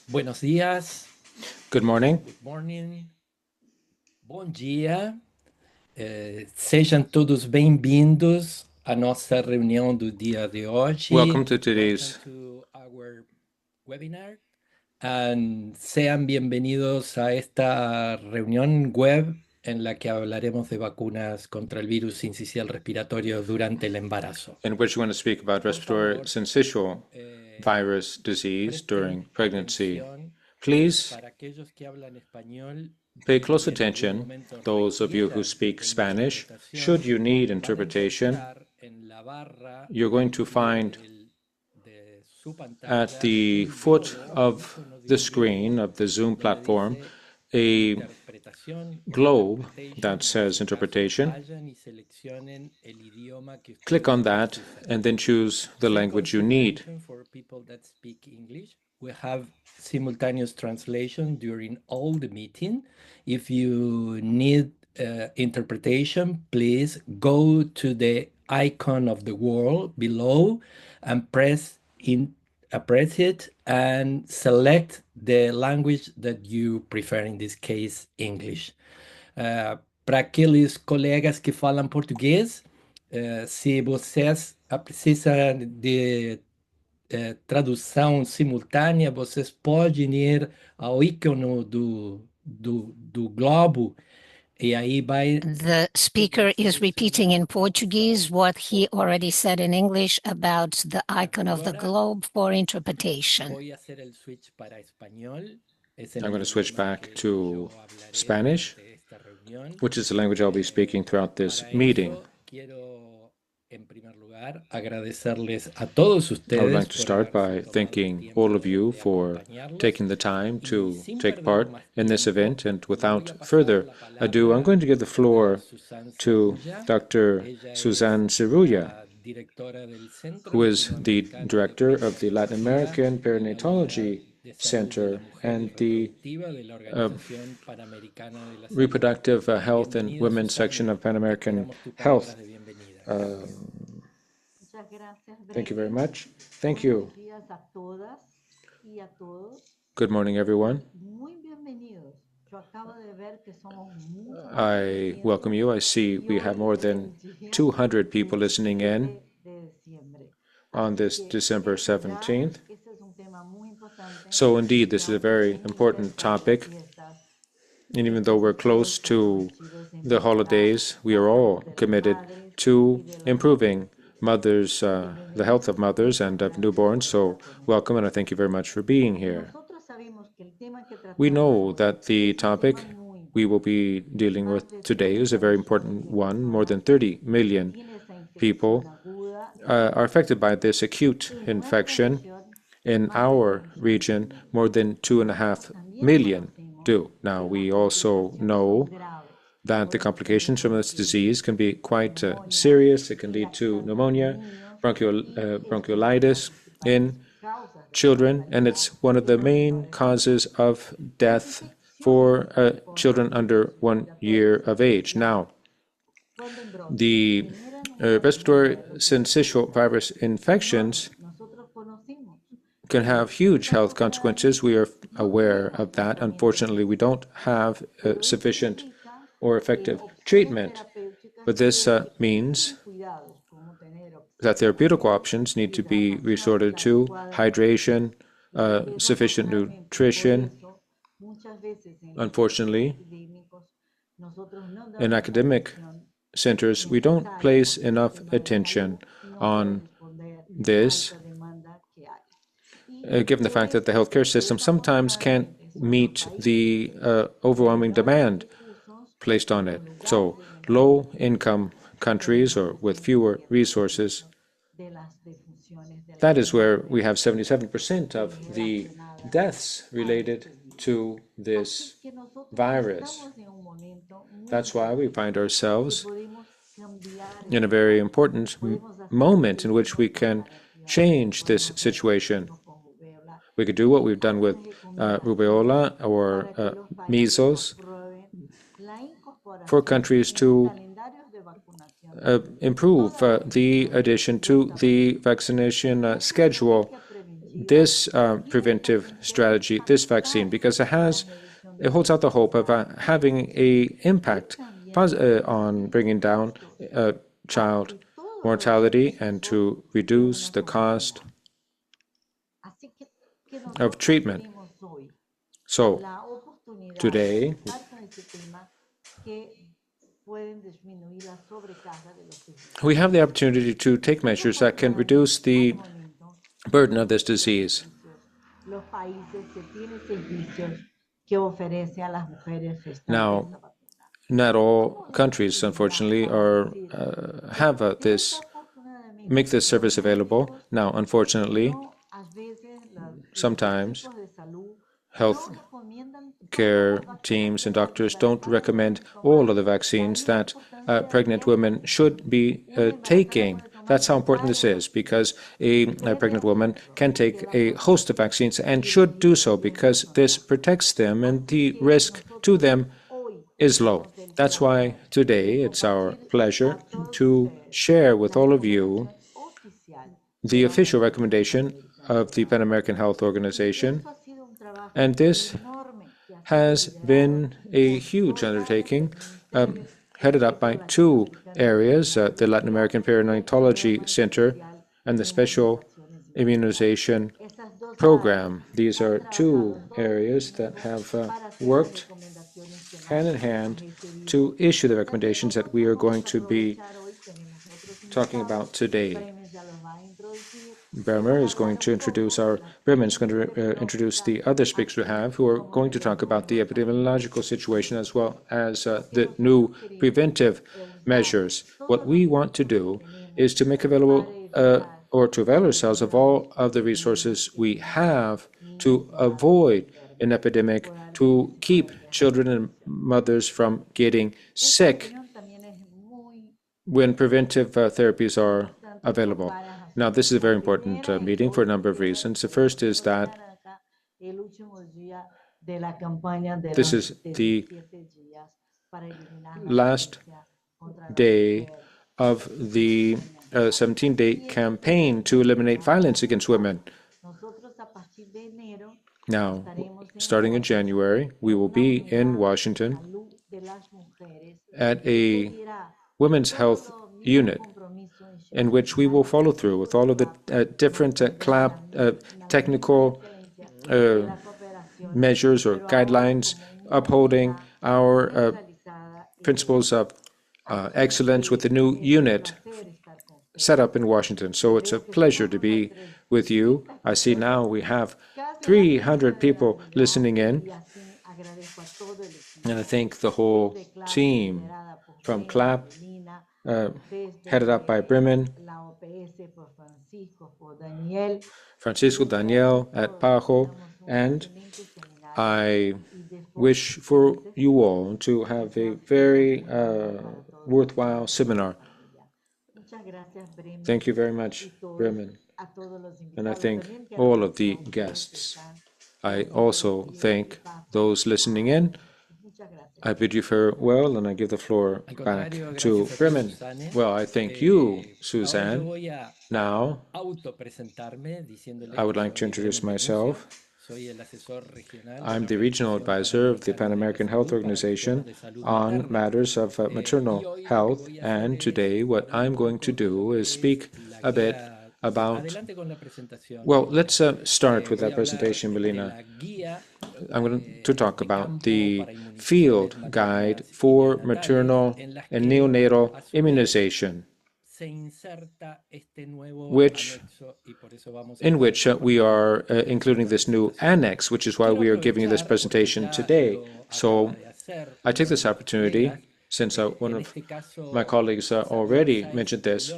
Buenos días, Good morning. good morning, bom dia. Sejam todos bem-vindos à nossa reunião do dia de Welcome hoje. to Welcome today's to our webinar. And sean bienvenidos a esta reunión web en la que hablaremos de vacunas contra el virus sincicial respiratorio durante el embarazo. in which we're going to speak about Por respiratory favor, syncytial virus disease during presten pregnancy. atención. Please Para aquellos que hablan español pay y close en algún attention, momento those of you who requieran speak de Spanish. Should interpretación, you need van a interpretation, encontrar en la barra you're al going to pie find de su at pantalla the un foot globo, un of icono de the un screen globo of the Zoom donde platform dice a interpretación o globe interpretation that en says ese caso. interpretation. Vayan y seleccionen el idioma que Click on ustedes that usan. and then choose the Some language you need. consideration for people that speak English. We have simultaneous translation during all the meeting. If you need interpretation, please go to the icon of the world below and press it and select the language that you prefer, in this case, English. Para aqueles colegas que falam português, se vocês precisam de tradução simultânea, vocês podem ir ao ícone do globo e aí vai. The speaker is repeating in Portuguese what he already said in English about the icon of the globe for interpretation. Voy a hacer el switch para español. I'm going to switch back to Spanish, which is the language I'll be speaking throughout this meeting. En primer lugar, agradecerles a todos I ustedes would like to start by thanking all of you de for acompañarlos. taking the time to Sin take perder part más in this tiempo, event. And voy a without pasar further la ado, I'm palabra going to give the floor Susan to Cerulla. Dr. Ella es Suzanne Cerulla, la directora del Centro who is the Latinoamericano de director of the Latin American Perinatología y la Perinatology Unidad de Salud de la Center Mujer y and the Reproductiva de la Organización Panamericana de la Salud. Reproductive Health and Bienvenida, Women's Susana. section of Pan American Esperamos tus Health. palabras de bienvenida. Thank you very much. Thank you. Good morning, everyone. I welcome you. I see we have more than 200 people listening in on this December 17th. So indeed, this is a very important topic. And even though we're close to the holidays, we are all committed to improving mothers, the health of mothers and of newborns. So welcome, and I thank you very much for being here. We know that the topic we will be dealing with today is a very important one. More than 30 million people are affected by this acute infection. In our region, more than 2.5 million do. Now, we also know that the complications from this disease can be quite serious. It can lead to pneumonia, bronchiolitis in children, and it's one of the main causes of death for children under 1 year of age. Now, the respiratory syncytial virus infections can have huge health consequences. We are aware of that. Unfortunately, we don't have sufficient or effective treatment. But this means that therapeutic options need to be resorted to: hydration, sufficient nutrition. Unfortunately, in academic centers, we don't place enough attention on this, given the fact that the healthcare system sometimes can't meet the overwhelming demand placed on it. So low-income countries or with fewer resources, that is where we have 77% of the deaths related to this virus. That's why we find ourselves in a very important moment in which we can change this situation. We could do what we've done with rubeola or measles for countries to improve the addition to the vaccination schedule. this preventive strategy, this vaccine, because it holds out the hope of having a impact on bringing down child mortality and to reduce the cost of treatment. So today, we have the opportunity to take measures that can reduce the burden of this disease. Now, not all countries, unfortunately, have make this service available. Now, unfortunately, sometimes health care teams and doctors don't recommend all of the vaccines that pregnant women should be taking. That's how important this is, because a pregnant woman can take a host of vaccines and should do so because this protects them and the risk to them is low. That's why today it's our pleasure to share with all of you the official recommendation of the Pan American Health Organization. And this has been a huge undertaking, headed up by two areas, the Latin American Perinatalology Center and the Special Immunization Program. These are two areas that have worked hand in hand to issue the recommendations that we are going to be talking about today. Bremen is going to introduce the other speakers we have, who are going to talk about the epidemiological situation as well as the new preventive measures. What we want to do is to make available or to avail ourselves of all of the resources we have to avoid an epidemic, to keep children and mothers from getting sick when preventive therapies are available. Now, this is a very important meeting for a number of reasons. The first is that this is the last day of the 17-day campaign to eliminate violence against women. Now, starting in January, we will be in Washington at a women's health unit in which we will follow through with all of the different technical measures or guidelines, upholding our principles of excellence with the new unit set up in Washington. So it's a pleasure to be with you. I see now we have 300 people listening in, and I thank the whole team from CLAP, headed up by Bremen, Francisco Daniel at Pajo, and I wish for you all to have a very worthwhile seminar. Thank you very much, Bremen. And I thank all of the guests. I also thank those listening in. I bid you farewell, and I give the floor back to Bremen. Well, I thank you, Suzanne. Now, I would like to introduce myself. I'm the regional advisor of the Pan American Health Organization on matters of maternal health, and today what I'm going to do is speak a bit about, well, let's start with that presentation, Melina. I'm going to talk about the field guide for maternal and neonatal immunization, in which we are including this new annex, which is why we are giving you this presentation today. So I take this opportunity, since one of my colleagues already mentioned this,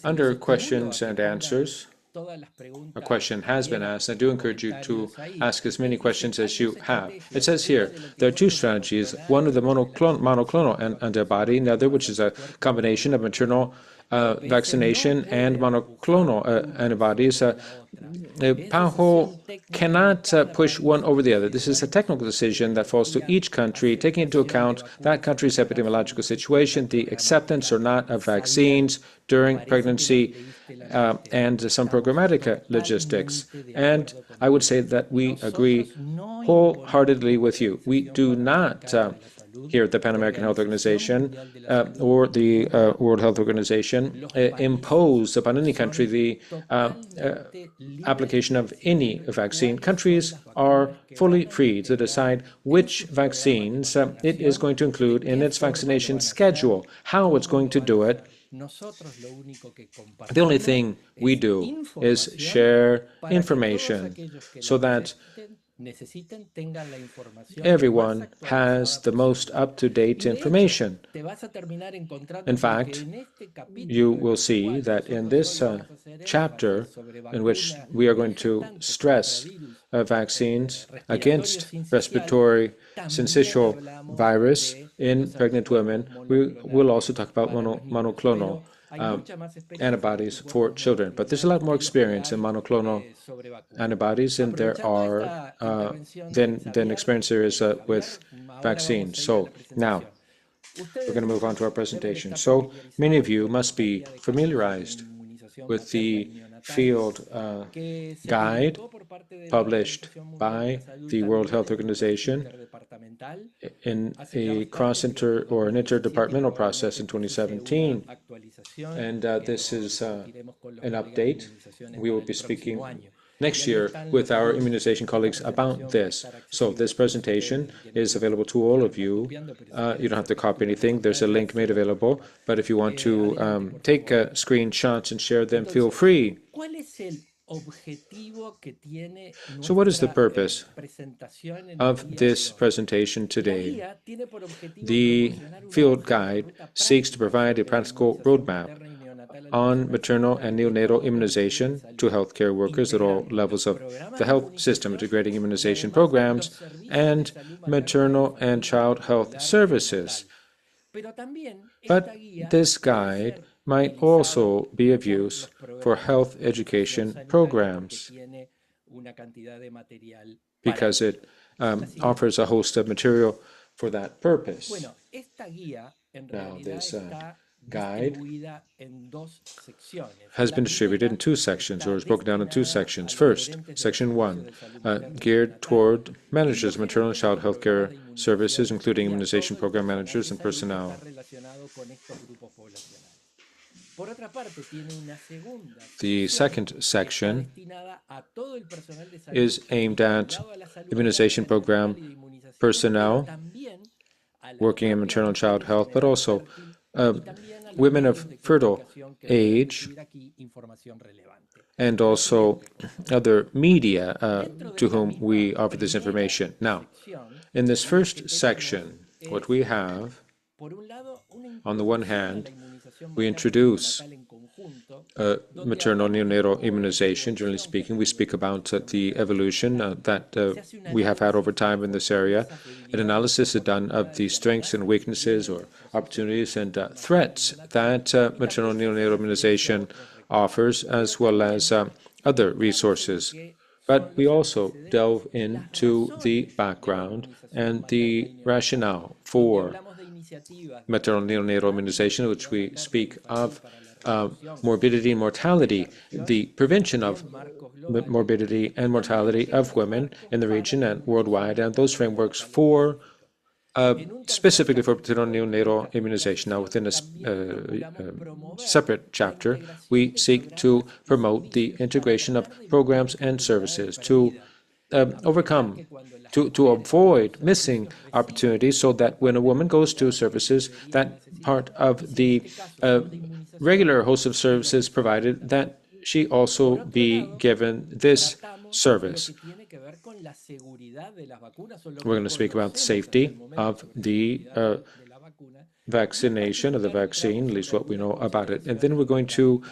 under questions and answers, a question has been asked. I do encourage you to ask as many questions as you have. It says here, there are two strategies, one of the monoclonal antibody, and the other, which is a combination of maternal vaccination and monoclonal antibodies. PAHO cannot push one over the other. This is a technical decision that falls to each country, taking into account that country's epidemiological situation, the acceptance or not of vaccines during pregnancy, and some programmatic logistics. And I would say that we agree wholeheartedly with you. We do not here at the Pan American Health Organization or the World Health Organization impose upon any country the application of any vaccine. Countries are fully free to decide which vaccines it is going to include in its vaccination schedule, how it's going to do it. The only thing we do is share information so that everyone has the most up-to-date information. In fact, you will see that in this chapter, in which we are going to stress vaccines against respiratory syncytial virus in pregnant women, we will also talk about monoclonal antibodies for children. But there's a lot more experience in monoclonal antibodies than there are than experience there is with vaccines. So now we're going to move on to our presentation. So many of you must be familiarized with the field guide published by the World Health Organization in a an interdepartmental process in 2017. And this is an update. We will be speaking next year with our immunization colleagues about this. So this presentation is available to all of you. You don't have to copy anything. There's a link made available. But if you want to take screenshots and share them, feel free. So what is the purpose of this presentation today? The field guide seeks to provide a practical roadmap on maternal and neonatal immunization to healthcare workers at all levels of the health system, integrating immunization programs and maternal and child health services. But this guide might also be of use for health education programs because it offers a host of material for that purpose. Now, this guide has been distributed in two sections, or is broken down in two sections. First, Section 1, geared toward managers of maternal and child health care services, including immunization program managers and personnel. The second section is aimed at immunization program personnel working in maternal and child health, but also women of fertile age and also other media to whom we offer this information. Now, in this first section, what we have, on the one hand, we introduce maternal neonatal immunization. Generally speaking, we speak about the evolution that we have had over time in this area. An analysis is done of the strengths and weaknesses or opportunities and threats that maternal neonatal immunization offers, as well as other resources. But we also delve into the background and the rationale for maternal neonatal immunization, which we speak of morbidity and mortality, the prevention of morbidity and mortality of women in the region and worldwide, and those frameworks for specifically for maternal neonatal immunization. Now, within a separate chapter, we seek to promote the integration of programs and services to to avoid missing opportunities so that when a woman goes to services, that part of the regular host of services provided, that she also be given this service. We're going to speak about the safety of the vaccination, of the vaccine, at least what we know about it. And then we're going to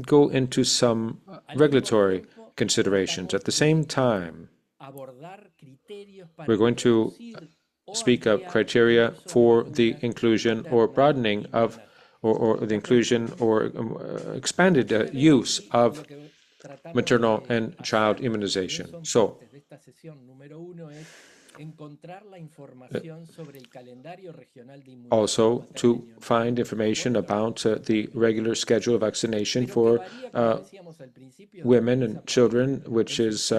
go into some regulatory considerations. At the same time, we're going to speak of criteria for the inclusion or broadening of or the inclusion or expanded use of maternal and child immunization. So, also to find information about the regular schedule of vaccination for women and children, which is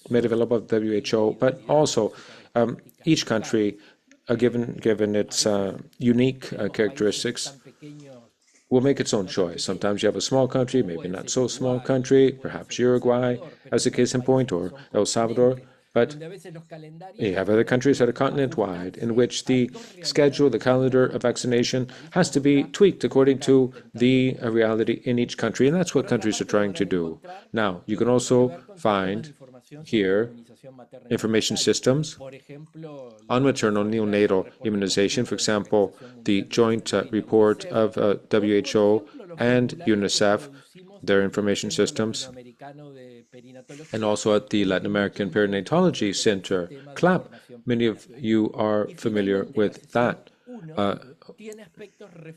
made available by the WHO, but also each country, given its unique characteristics, will make its own choice. Sometimes you have a small country, maybe not so small country, perhaps Uruguay, as a case in point, or El Salvador, but you have other countries that are continent-wide in which the schedule, the calendar of vaccination has to be tweaked according to the reality in each country, and that's what countries are trying to do. Now, you can also find here information systems on maternal neonatal immunization, for example, the joint report of WHO and UNICEF, their information systems, and also at the Latin American Perinatology Center, CLAP. Many of you are familiar with that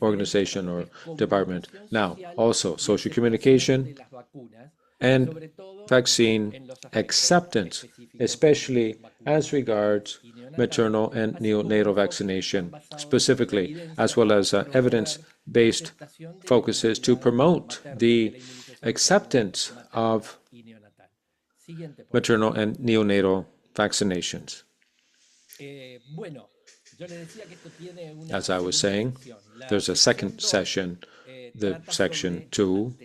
organization or department. Now, also social communication and vaccine acceptance, especially as regards maternal and neonatal vaccination, specifically, as well as evidence-based focuses to promote the acceptance of maternal and neonatal vaccinations. As I was saying, there's a second session. The section 2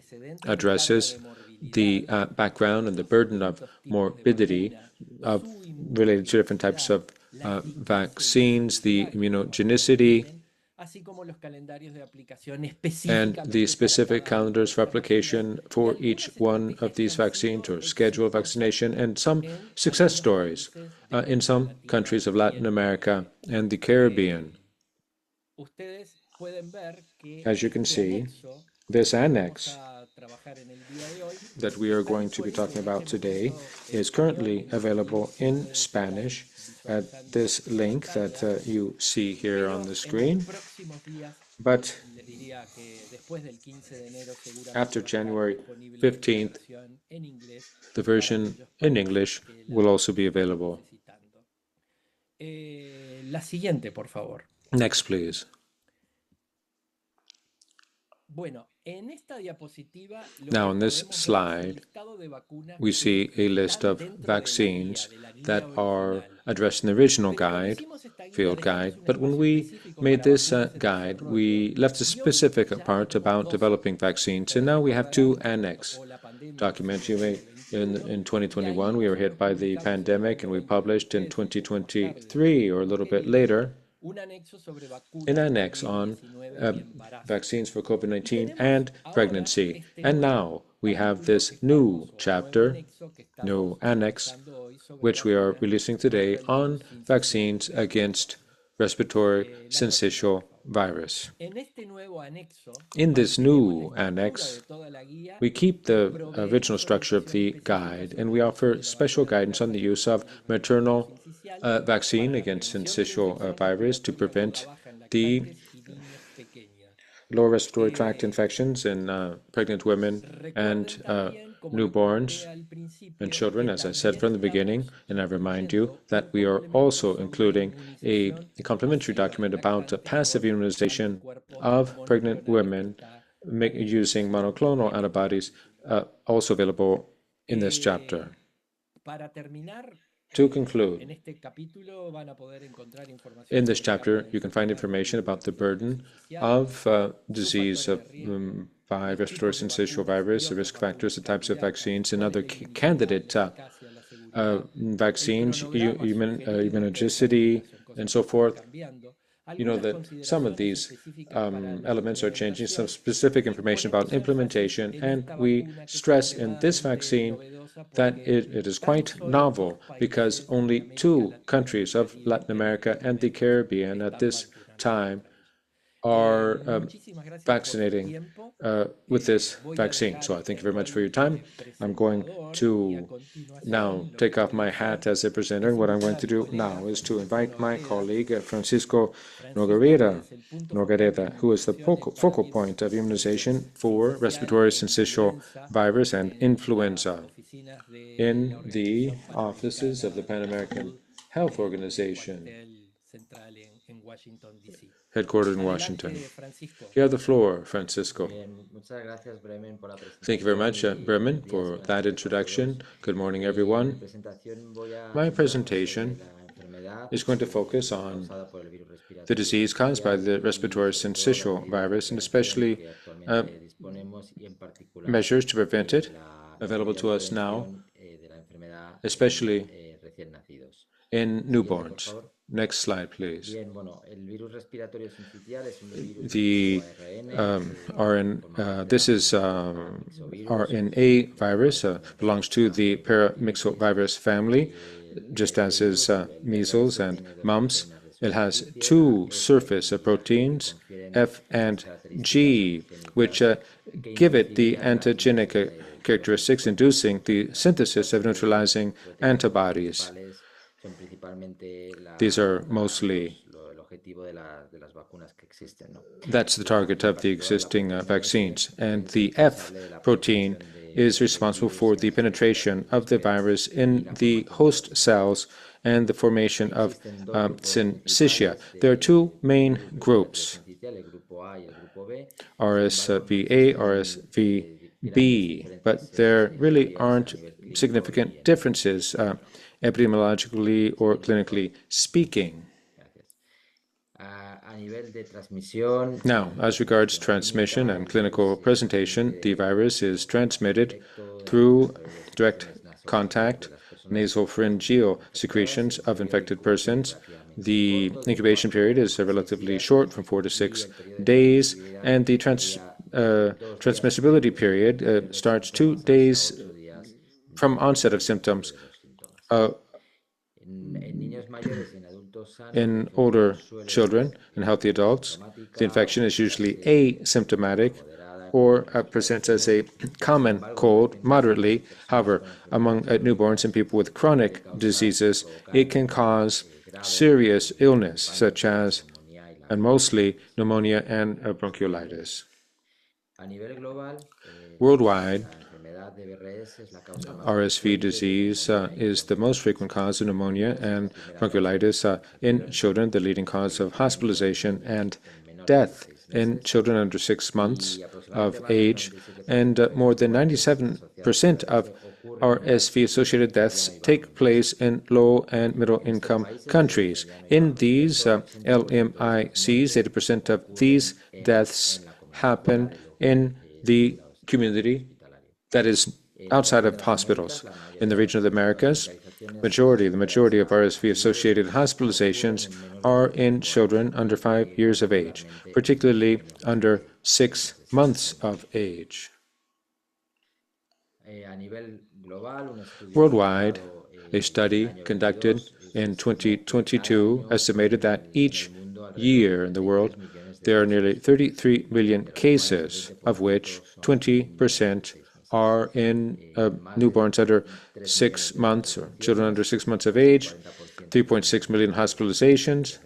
addresses the background and the burden of morbidity related to different types of vaccines, the immunogenicity, and the specific calendars for application for each one of these vaccines or schedule of vaccination, and some success stories in some countries of Latin America and the Caribbean. As you can see, this annex that we are going to be talking about today is currently available in Spanish at this link that you see here on the screen. But after January 15th, the version in English will also be available. Next, please. Now, in this slide, we see a list of vaccines that are addressed in the original guide, field guide, but when we made this guide, we left a specific part about developing vaccines, and now we have two annex documents. In 2021, we were hit by the pandemic, and we published in 2023, or a little bit later, an annex on vaccines for COVID-19 and pregnancy. And now we have this new chapter, new annex, which we are releasing today on vaccines against respiratory syncytial virus. In this new annex, we keep the original structure of the guide, and we offer special guidance on the use of maternal vaccine against syncytial virus to prevent the lower respiratory tract infections in pregnant women and newborns and children, as I said from the beginning, and I remind you that we are also including a complementary document about passive immunization of pregnant women using monoclonal antibodies, also available in this chapter. To conclude, in this chapter, you can find information about the burden of disease by respiratory syncytial virus, the risk factors, the types of vaccines, and other candidate vaccines, immunogenicity, and so forth. You know that some of these elements are changing, some specific information about implementation, and we stress in this vaccine that it is quite novel because only 2 countries of Latin America and the Caribbean at this time are Muchísimas gracias por su vaccinating tiempo. with this Voy a vaccine. dejar So I thank you very esto much al for your time. I'm going presentador y a to now continuación lo que take off voy a my hacer hat as a presenter. es And what I'm invitar going a to mi do colega now is to Francisco invite my Nogareda. colleague, Francisco Francisco, que Nogareda, es el punto focal de Nogareda, who is the inmunizaciones para focal virus point of immunization for sincicial respiratory e syncytial influenza virus and en las influenza oficinas de la in the Organización offices of the Panamericana de Pan la American Salud Health en el Organization, cuartel central en Washington, D.C. headquartered in Washington. Adelante, Francisco. You have the floor, Francisco. Thank you very much, Bremen, for that introduction. Good morning, everyone. My presentation is going to focus on the disease caused by the respiratory syncytial virus, and especially measures to prevent it available to us now, especially in newborns. Next slide, please. The this is RNA virus, belongs to the paramyxovirus family, just as is measles and mumps. It has two surface proteins, F and G, which give it the antigenic characteristics, inducing the synthesis of neutralizing antibodies. These are mostly that's the target of the existing vaccines. And the F protein is responsible for the penetration of the virus in the host cells and the formation of syncytia. There are two main groups, RSVA, RSVB, but there really aren't significant differences epidemiologically or clinically speaking. Now, as regards transmission and clinical presentation, the virus is transmitted through direct contact, nasopharyngeal secretions of infected persons. The incubation period is relatively short, from 4 to 6 days, and the transmissibility period starts 2 days from onset of symptoms. In older children and healthy adults, the infection is usually asymptomatic or presents as a common cold moderately. However, among newborns and people with chronic diseases, it can cause serious illness, such as, and mostly, pneumonia and bronchiolitis. Worldwide, RSV disease is the most frequent cause of pneumonia and bronchiolitis in children, the leading cause of hospitalization and death in children under 6 months of age, and more than 97% of RSV-associated deaths take place in low and middle-income countries. In these LMICs, 80% of these deaths happen in the community, that is outside of hospitals. In the region of the Americas, the majority of RSV-associated hospitalizations are in children under 5 years of age, particularly under 6 months of age. Worldwide, a study conducted in 2022 estimated that each year in the world there are nearly 33 million cases, of which 20% are in newborns under 6 months or children under 6 months of age, 3.6 million hospitalizations,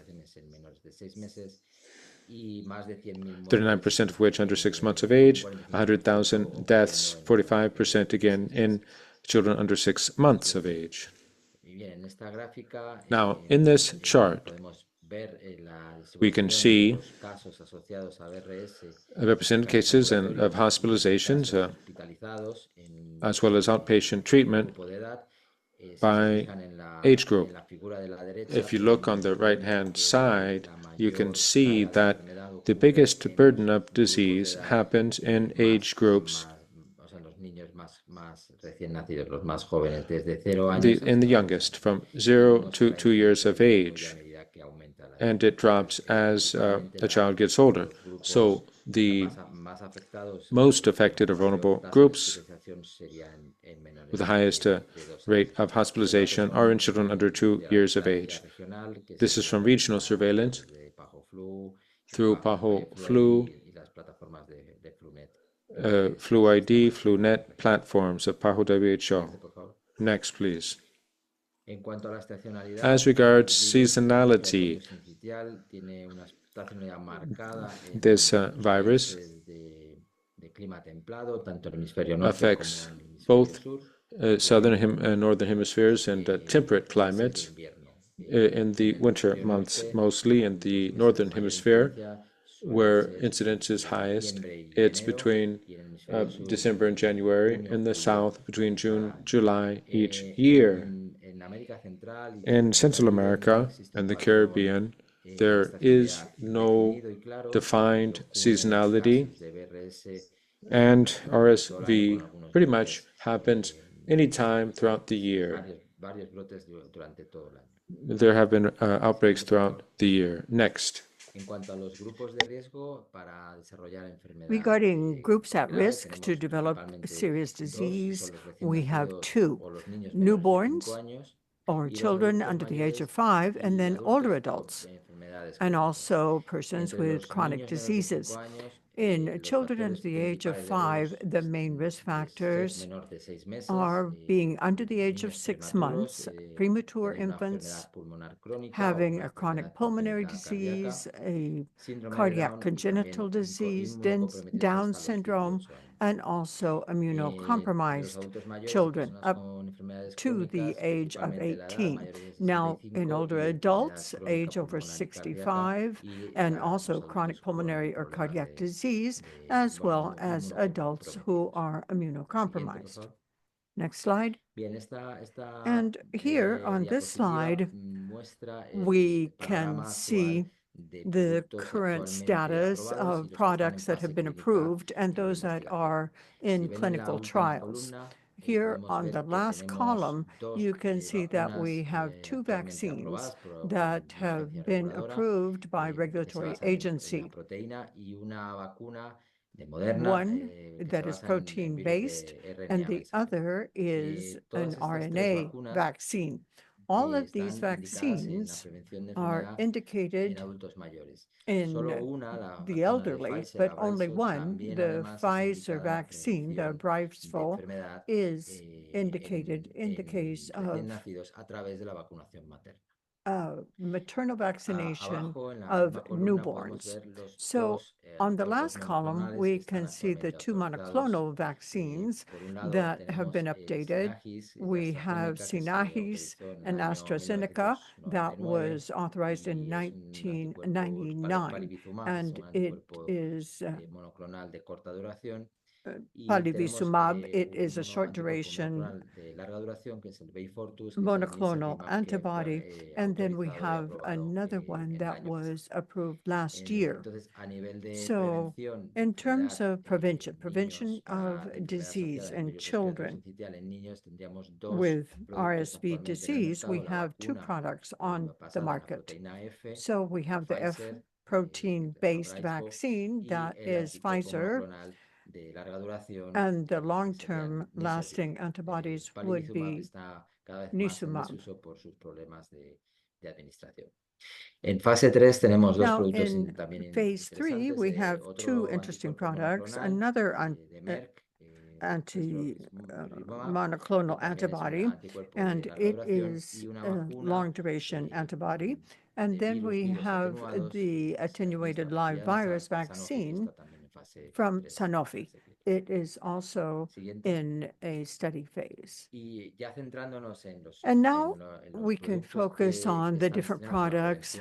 39% of which under 6 months of age, 100,000 deaths, 45% again in children under 6 months of age. Now, in this chart, we can see represented cases of hospitalizations as well as outpatient treatment by age group. If you look on the right-hand side, you can see that the biggest burden of disease happens in age groups in the youngest, from 0 to 2 years of age, and it drops as the child gets older. So the most affected or vulnerable groups with the highest rate of hospitalization are in children under 2 years of age. This is from regional surveillance. through PAHO Flu, Flu ID, FluNet platforms of PAHO WHO. Next, please. As regards seasonality, this virus affects both southern and northern hemispheres and temperate climates. In the winter months, mostly in the northern hemisphere, where incidence is highest, it's between December and January. In the south, between June, July each year. In Central America and the Caribbean, there is no defined seasonality, and RSV pretty much happens any time throughout the year. There have been outbreaks throughout the year. Next. Regarding groups at risk to develop serious disease, we have two: newborns or children under the age of 5, and then older adults, and also persons with chronic diseases. In children under the age of 5, the main risk factors are being under the age of 6 months, premature infants, having a chronic pulmonary disease, a cardiac congenital disease, Down syndrome, and also immunocompromised children up to the age of 18. Now, in older adults, age over 65, and also chronic pulmonary or cardiac disease, as well as adults who are immunocompromised. Next slide. And here on this slide, we can see the current status of products that have been approved and those that are in clinical trials. Here on the last column, you can see that we have 2 vaccines that have been approved by regulatory agency. One that is protein-based, and the other is an RNA vaccine. All of these vaccines are indicated in the elderly, but only one, the Pfizer vaccine, the Bristol, is indicated in the case of maternal vaccination of newborns. So on the last column, we can see the 2 monoclonal vaccines that have been updated. We have Synagis and AstraZeneca that was authorized in 1999, and it is palivizumab. It is a short duration monoclonal antibody, and then we have another one that was approved last year. So in terms of prevention of disease in children with RSV disease, we have 2 products on the market. So we have the F protein-based vaccine that is Pfizer, and the long-term lasting antibodies would be Nisumab. Now, in phase 3, we have 2 interesting products. Another monoclonal antibody, and it is a long-duration antibody. And then we have the attenuated live virus vaccine from Sanofi. It is also in a study phase. And now we can focus on the different products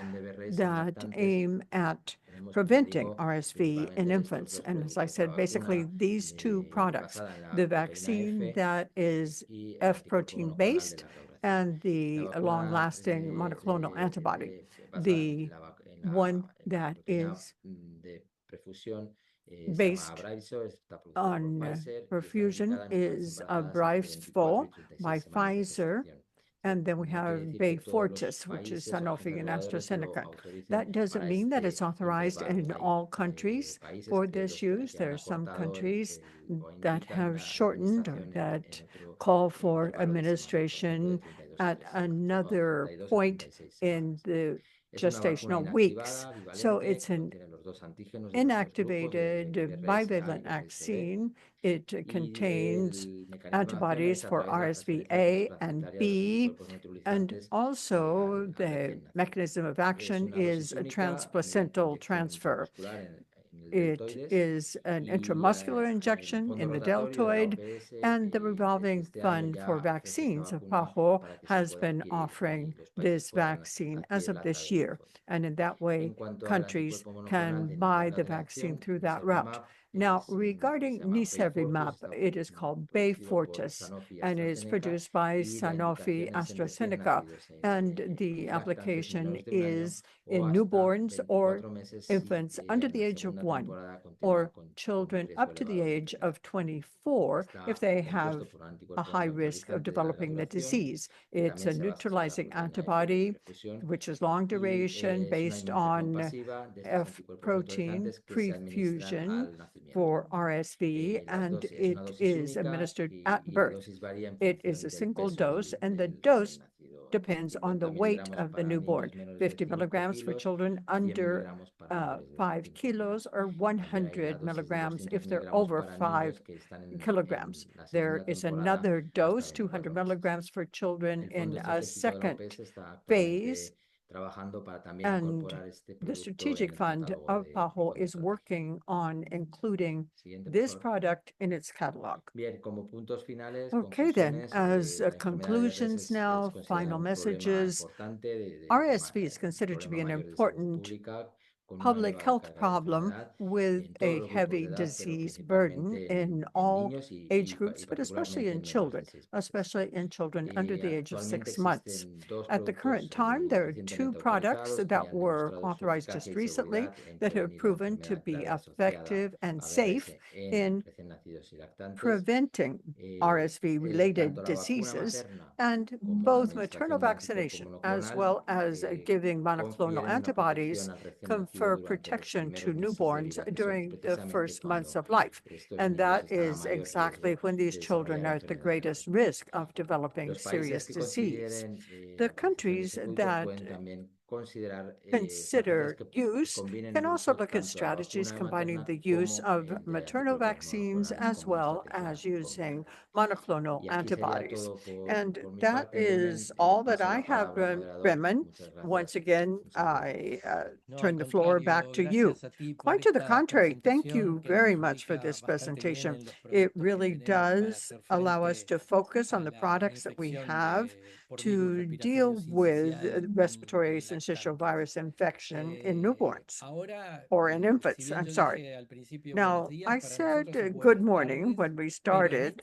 that aim at preventing RSV in infants. And as I said, basically these 2 products, the vaccine that is F protein-based and the long-lasting monoclonal antibody. The one that is based on perfusion is Bristol by Pfizer, and then we have Beyfortus, which is Sanofi and AstraZeneca. That doesn't mean that it's authorized in all countries for this use. There are some countries that have shortened or that call for administration at another point in the gestational weeks. So it's an inactivated bivalent vaccine. It contains antibodies for RSV A and B, and also the mechanism of action is a transplacental transfer. It is an intramuscular injection in the deltoid, and the revolving fund for vaccines of PAHO has been offering this vaccine as of this year. And in that way, countries can buy the vaccine through that route. Now, regarding nirsevimab, it is called Beyfortus and is produced by Sanofi AstraZeneca. And the application is in newborns or infants under the age of 1 or children up to the age of 24 if they have a high risk of developing the disease. It's a neutralizing antibody, which is long duration based on F protein prefusion for RSV, and it is administered at birth. It is a single dose, and the dose depends on the weight of the newborn, 50 milligrams for children under 5 kilos or 100 milligrams if they're over 5 kilograms. There is another dose, 200 milligrams for children in a second phase, and the strategic fund of PAHO is working on including this product in its catalog. Okay, then, as conclusions now, final messages, RSV is considered to be an important public health problem with a heavy disease burden in all age groups, but especially in children under the age of 6 months. At the current time, there are 2 products that were authorized just recently that have proven to be effective and safe in preventing RSV-related diseases, and both maternal vaccination as well as giving monoclonal antibodies confer protection to newborns during the first months of life. And that is exactly when these children are at the greatest risk of developing serious disease. The countries that consider use can also look at strategies combining the use of maternal vaccines as well as using monoclonal antibodies. And that is all that I have, Bremen. Once again, I turn the floor back to you. Quite to the contrary, thank you very much for this presentation. It really does allow us to focus on the products that we have to deal with respiratory syncytial virus infection in newborns or in infants. I'm sorry. Now, I said good morning when we started,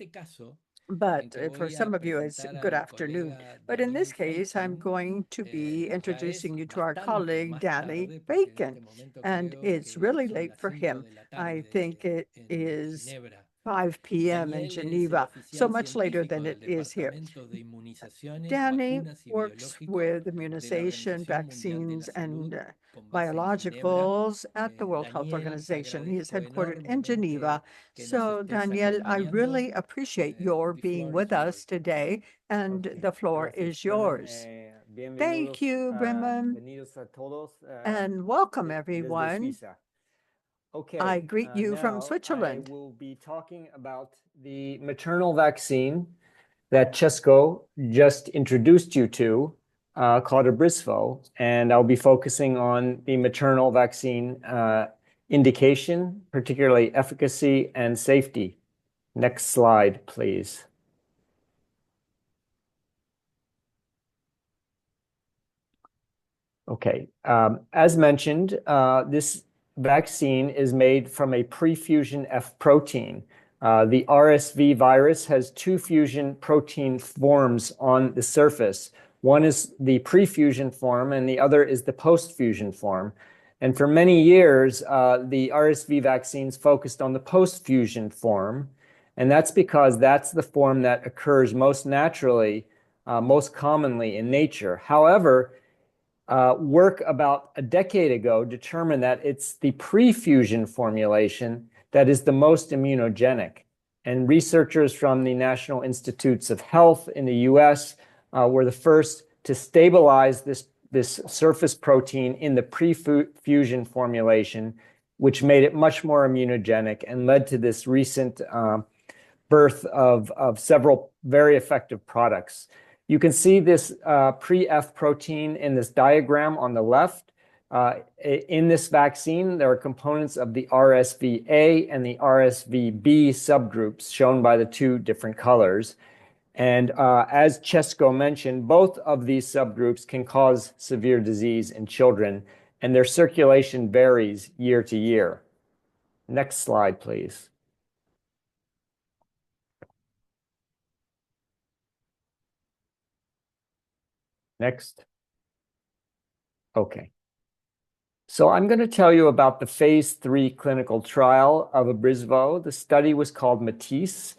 but for some of you, it's good afternoon. But in this case, I'm going to be introducing you to our colleague, Danny Bacon, and it's really late for him. I think it is 5 p.m. in Geneva, so much later than it is here. Danny works with immunization, vaccines, and biologicals at the World Health Organization. He is headquartered in Geneva. So, Daniel, I really appreciate your being with us today, and the floor is yours. Thank you, Bremen, and welcome, everyone. Okay, I greet you from Switzerland. I will be talking about the maternal vaccine that Cesco just introduced you to, called Abrisvo, and I'll be focusing on the maternal vaccine indication, particularly efficacy and safety. Next slide, please. Okay, as mentioned, this vaccine is made from a prefusion F protein. The RSV virus has 2 fusion protein forms on the surface. One is the prefusion form, and the other is the postfusion form. And for many years, the RSV vaccines focused on the postfusion form, and that's because that's the form that occurs most naturally, most commonly in nature. However, work about a decade ago determined that it's the prefusion formulation that is the most immunogenic. And researchers from the National Institutes of Health in the US were the first to stabilize this this surface protein in the pre-fusion formulation, which made it much more immunogenic and led to this recent birth of several very effective products. You can see this pre-F protein in this diagram on the left. In this vaccine, there are components of the RSV-A and the RSV-B subgroups shown by the two different colors. And as Chesko mentioned, both of these subgroups can cause severe disease in children, and their circulation varies year to year. Next slide, please. Next. Okay. So I'm going to tell you about the phase 3 clinical trial of Abrysvo. The study was called Matisse.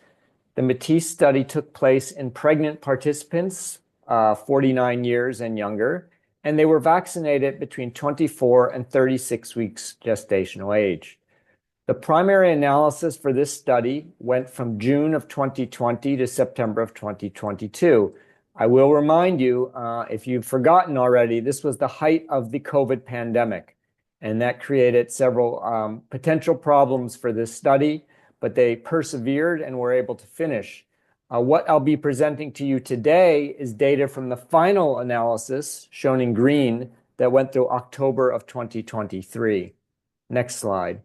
The Matisse study took place in pregnant participants, 49 years and younger, and they were vaccinated between 24 and 36 weeks gestational age. The primary analysis for this study went from June of 2020 to September of 2022. I will remind you, if you've forgotten already, this was the height of the COVID pandemic, and that created several potential problems for this study, but they persevered and were able to finish. What I'll be presenting to you today is data from the final analysis, shown in green, that went through October of 2023. Next slide.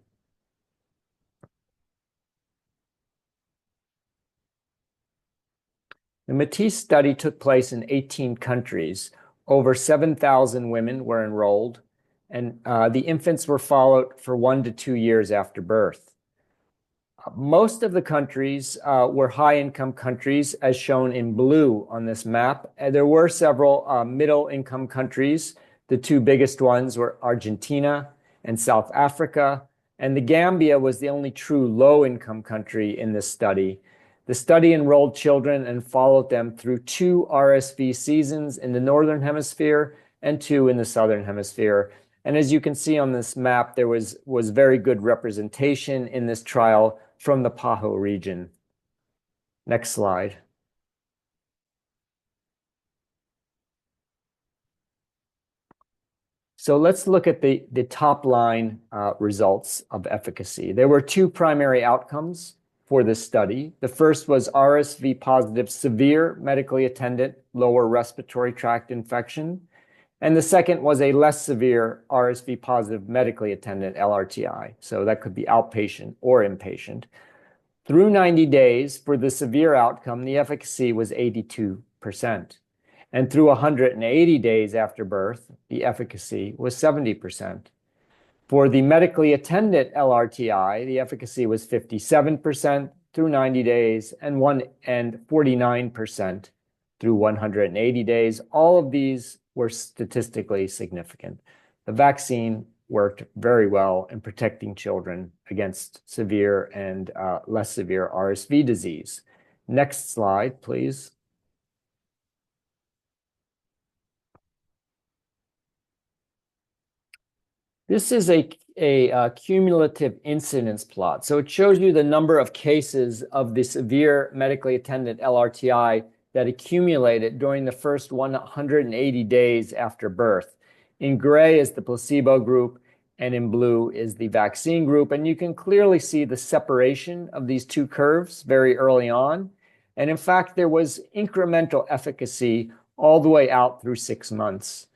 The Matisse study took place in 18 countries. Over 7,000 women were enrolled, and the infants were followed for 1 to 2 years after birth. Most of the countries were high-income countries, as shown in blue on this map. There were several middle-income countries. The two biggest ones were Argentina and South Africa, and the Gambia was the only true low-income country in this study. The study enrolled children and followed them through 2 RSV seasons in the Northern Hemisphere and 2 in the Southern Hemisphere. And as you can see on this map, there was very good representation in this trial from the PAHO region. Next slide. So let's look at the top line results of efficacy. There were 2 primary outcomes for this study. The first was RSV positive severe medically attended lower respiratory tract infection. And the second was a less severe RSV positive medically attended LRTI. So that could be outpatient or inpatient. Through 90 days for the severe outcome, the efficacy was 82%. And through 180 days after birth, the efficacy was 70%. For the medically attended LRTI, the efficacy was 57% through 90 days and 49% through 180 days. All of these were statistically significant. The vaccine worked very well in protecting children against severe and less severe RSV disease. Next slide, please. This is a cumulative incidence plot. So it shows you the number of cases of the severe medically attended LRTI that accumulated during the first 180 days after birth. In gray is the placebo group, and in blue is the vaccine group. And you can clearly see the separation of these 2 curves very early on. And in fact, there was incremental efficacy all the way out through 6 months.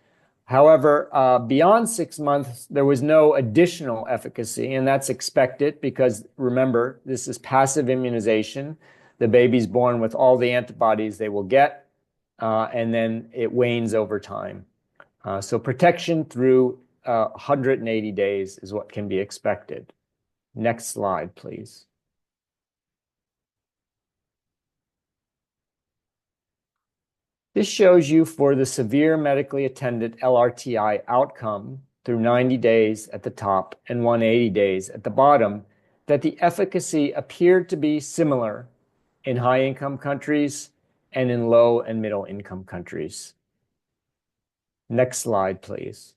However, beyond 6 months, there was no additional efficacy, and that's expected because, remember, this is passive immunization. The baby's born with all the antibodies they will get, and then it wanes over time. So protection through 180 days is what can be expected. Next slide, please. This shows you for the severe medically attended LRTI outcome through 90 days at the top and 180 days at the bottom that the efficacy appeared to be similar in high-income countries and in low and middle-income countries. Next slide, please.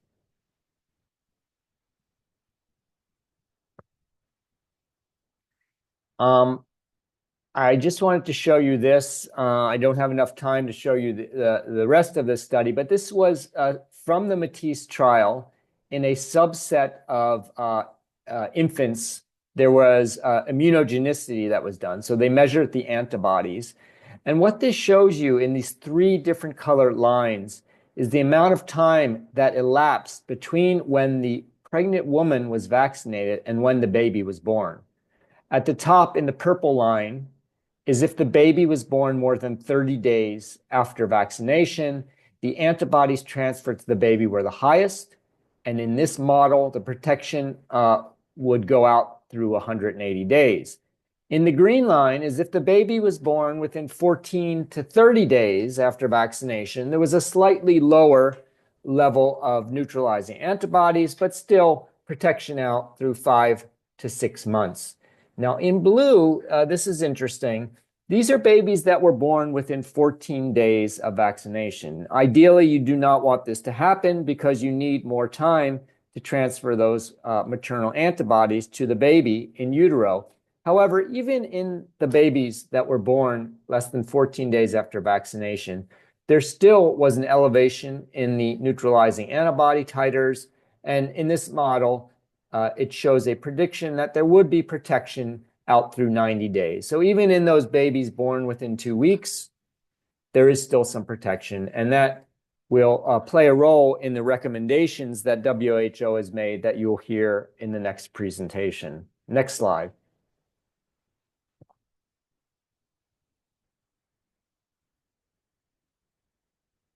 I just wanted to show you this. I don't have enough time to show you the rest of this study, but this was from the Matisse trial, in a subset of infants, there was immunogenicity that was done. So they measured the antibodies. And what this shows you in these three different colored lines is the amount of time that elapsed between when the pregnant woman was vaccinated and when the baby was born. At the top in the purple line is if the baby was born more than 30 days after vaccination, the antibodies transferred to the baby were the highest. And in this model, the protection would go out through 180 days. In the green line is if the baby was born within 14 to 30 days after vaccination, there was a slightly lower level of neutralizing antibodies, but still protection out through 5 to 6 months. Now in blue, this is interesting. These are babies that were born within 14 days of vaccination. Ideally, you do not want this to happen because you need more time to transfer those maternal antibodies to the baby in utero. However, even in the babies that were born less than 14 days after vaccination, there still was an elevation in the neutralizing antibody titers. And in this model, it shows a prediction that there would be protection out through 90 days. So even in those babies born within 2 weeks, there is still some protection. And that will play a role in the recommendations that WHO has made that you'll hear in the next presentation. Next slide.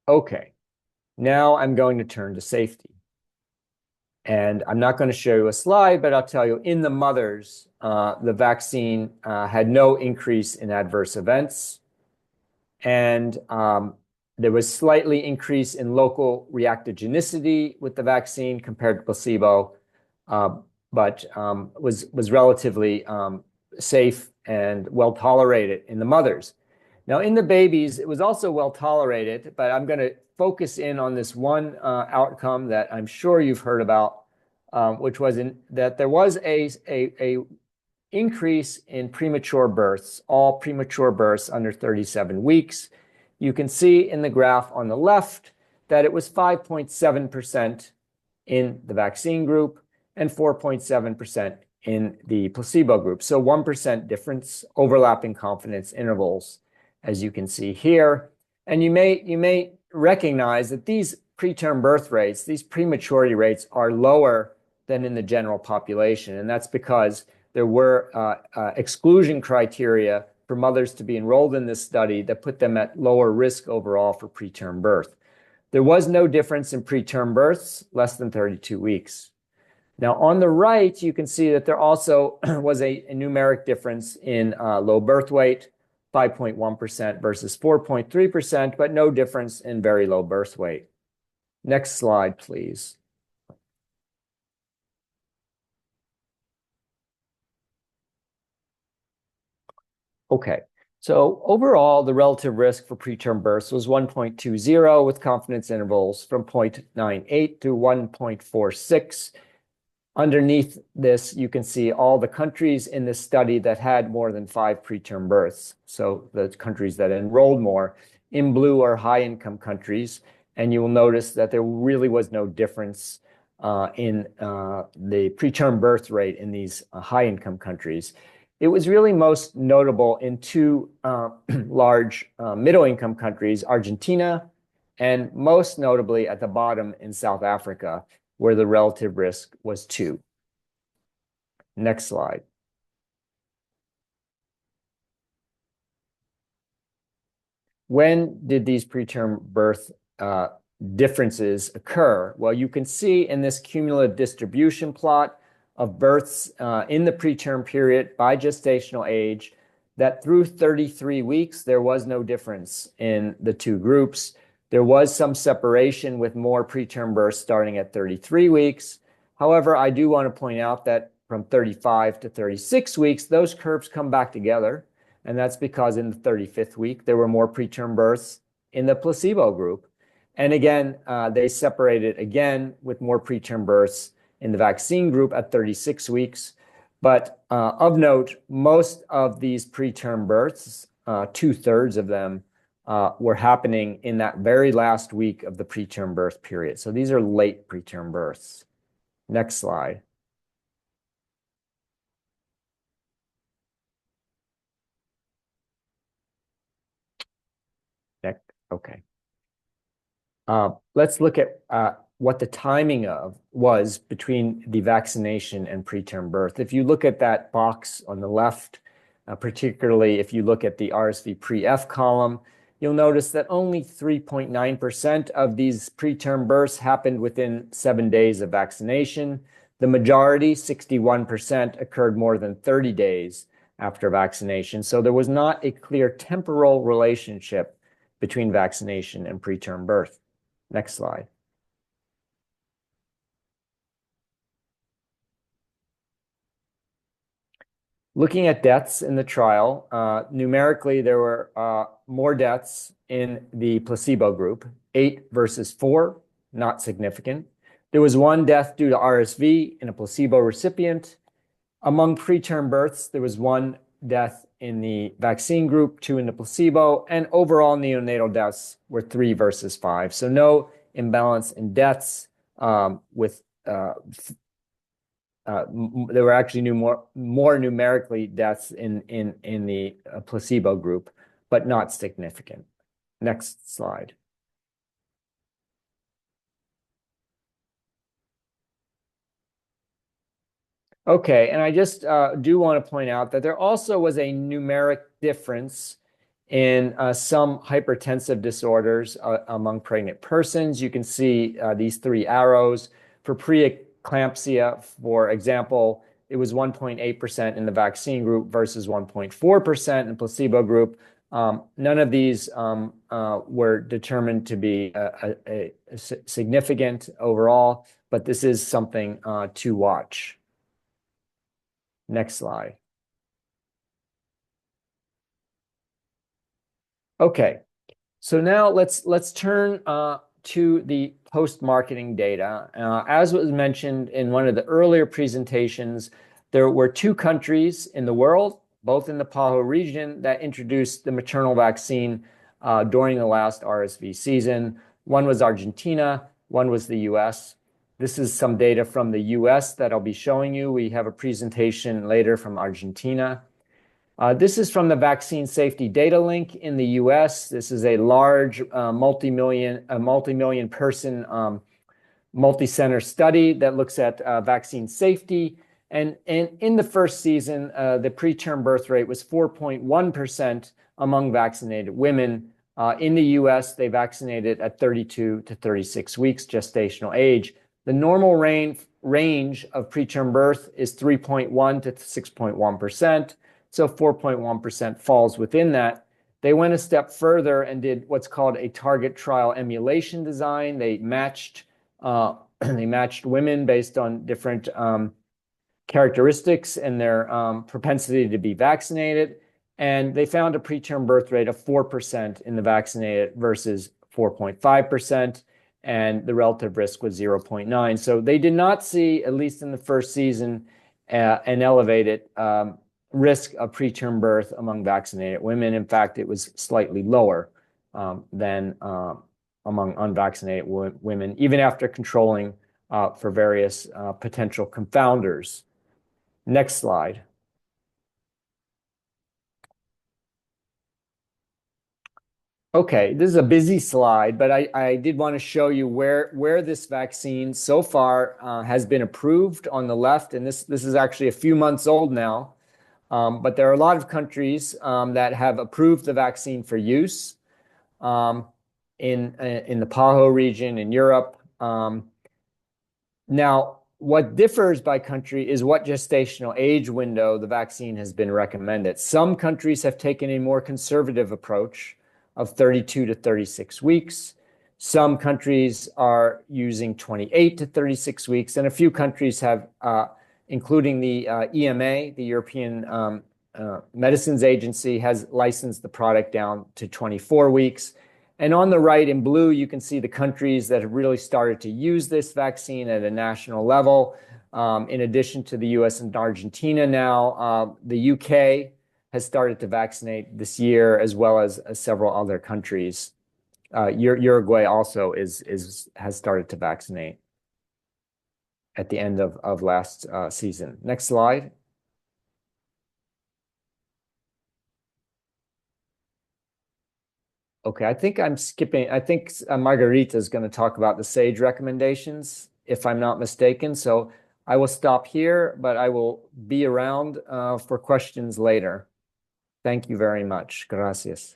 Okay, now I'm going to turn to safety. And I'm not going to show you a slide, but I'll tell you in the mothers, the vaccine had no increase in adverse events. And there was slightly increase in local reactogenicity with the vaccine compared to placebo, but was relatively safe and well tolerated in the mothers. Now, in the babies, it was also well tolerated, but I'm going to focus in on this one outcome that I'm sure you've heard about, which was that there was a increase in premature births, all premature births under 37 weeks. You can see in the graph on the left that it was 5.7% in the vaccine group and 4.7% in the placebo group. So 1% difference, overlapping confidence intervals, as you can see here. And you may recognize that these preterm birth rates, these prematurity rates are lower than in the general population. And that's because there were exclusion criteria for mothers to be enrolled in this study that put them at lower risk overall for preterm birth. There was no difference in preterm births less than 32 weeks. Now, on the right, you can see that there also was a numeric difference in low birth weight, 5.1% versus 4.3%, but no difference in very low birth weight. Next slide, please. Okay, so overall, the relative risk for preterm births was 1.20 with confidence intervals from 0.98 to 1.46. Underneath this, you can see all the countries in this study that had more than 5 preterm births. So the countries that enrolled more. In blue are high-income countries, and you will notice that there really was no difference in the preterm birth rate in these high-income countries. It was really most notable in 2 large middle-income countries, Argentina, and most notably at the bottom in South Africa, where the relative risk was 2. Next slide. When did these preterm birth differences occur? Well, you can see in this cumulative distribution plot of births in the preterm period by gestational age that through 33 weeks, there was no difference in the 2 groups. There was some separation with more preterm births starting at 33 weeks. However, I do want to point out that from 35 to 36 weeks, those curves come back together. And that's because in the 35th week, there were more preterm births in the placebo group. And again, they separated again with more preterm births in the vaccine group at 36 weeks. But of note, most of these preterm births, 2/3 of them, were happening in that very last week of the preterm birth period. So these are late preterm births. Next slide. Okay. Let's look at what the timing was between the vaccination and preterm birth. If you look at that box on the left, particularly if you look at the RSV pre-F column, you'll notice that only 3.9% of these preterm births happened within 7 days of vaccination. The majority, 61%, occurred more than 30 days after vaccination. So there was not a clear temporal relationship between vaccination and preterm birth. Next slide. Looking at deaths in the trial, numerically, there were more deaths in the placebo group, 8 versus 4, not significant. There was 1 death due to RSV in a placebo recipient. Among preterm births, there was 1 death in the vaccine group, 2 in the placebo, and overall neonatal deaths were 3 versus 5. So no imbalance in deaths there were actually more numerically deaths in the placebo group, but not significant. Next slide. Okay, and I just do want to point out that there also was a numeric difference in some hypertensive disorders among pregnant persons. You can see these 3 arrows. For preeclampsia, for example, it was 1.8% in the vaccine group versus 1.4% in the placebo group. None of these were determined to be significant overall, but this is something to watch. Next slide. Okay, so now let's turn to the post-marketing data. As was mentioned in one of the earlier presentations, there were 2 countries in the world, both in the PAHO region, that introduced the maternal vaccine during the last RSV season. One was Argentina, one was the US. This is some data from the US that I'll be showing you. We have a presentation later from Argentina. This is from the Vaccine Safety Data Link in the US. This is a large multi-million person multi-center study that looks at vaccine safety. And in the first season, the preterm birth rate was 4.1% among vaccinated women. In the US, they vaccinated at 32 to 36 weeks gestational age. The normal range of preterm birth is 3.1 to 6.1%. So 4.1% falls within that. They went a step further and did what's called a target trial emulation design. They matched women based on different characteristics and their propensity to be vaccinated. And they found a preterm birth rate of 4% in the vaccinated versus 4.5%. And the relative risk was 0.9. So they did not see, at least in the first season, an elevated risk of preterm birth among vaccinated women. In fact, it was slightly lower than among unvaccinated women, even after controlling for various potential confounders. Next slide. Okay, this is a busy slide, but I did want to show you where this vaccine so far has been approved on the left, and this is actually a few months old now. But there are a lot of countries that have approved the vaccine for use in the PAHO region in Europe. Now, what differs by country is what gestational age window the vaccine has been recommended. Some countries have taken a more conservative approach of 32 to 36 weeks. Some countries are using 28 to 36 weeks, and a few countries have including the EMA, the European Medicines Agency, has licensed the product down to 24 weeks. And on the right in blue, you can see the countries that have really started to use this vaccine at a national level. In addition to the US and Argentina now, the UK has started to vaccinate this year, as well as several other countries. Uruguay also has started to vaccinate at the end of last season. Next slide. Okay, I think I'm skipping. I think Margarita is going to talk about the SAGE recommendations, if I'm not mistaken. So I will stop here, but I will be around for questions later. Thank you very much. Gracias.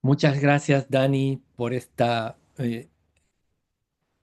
Muchas gracias, Dani, por esta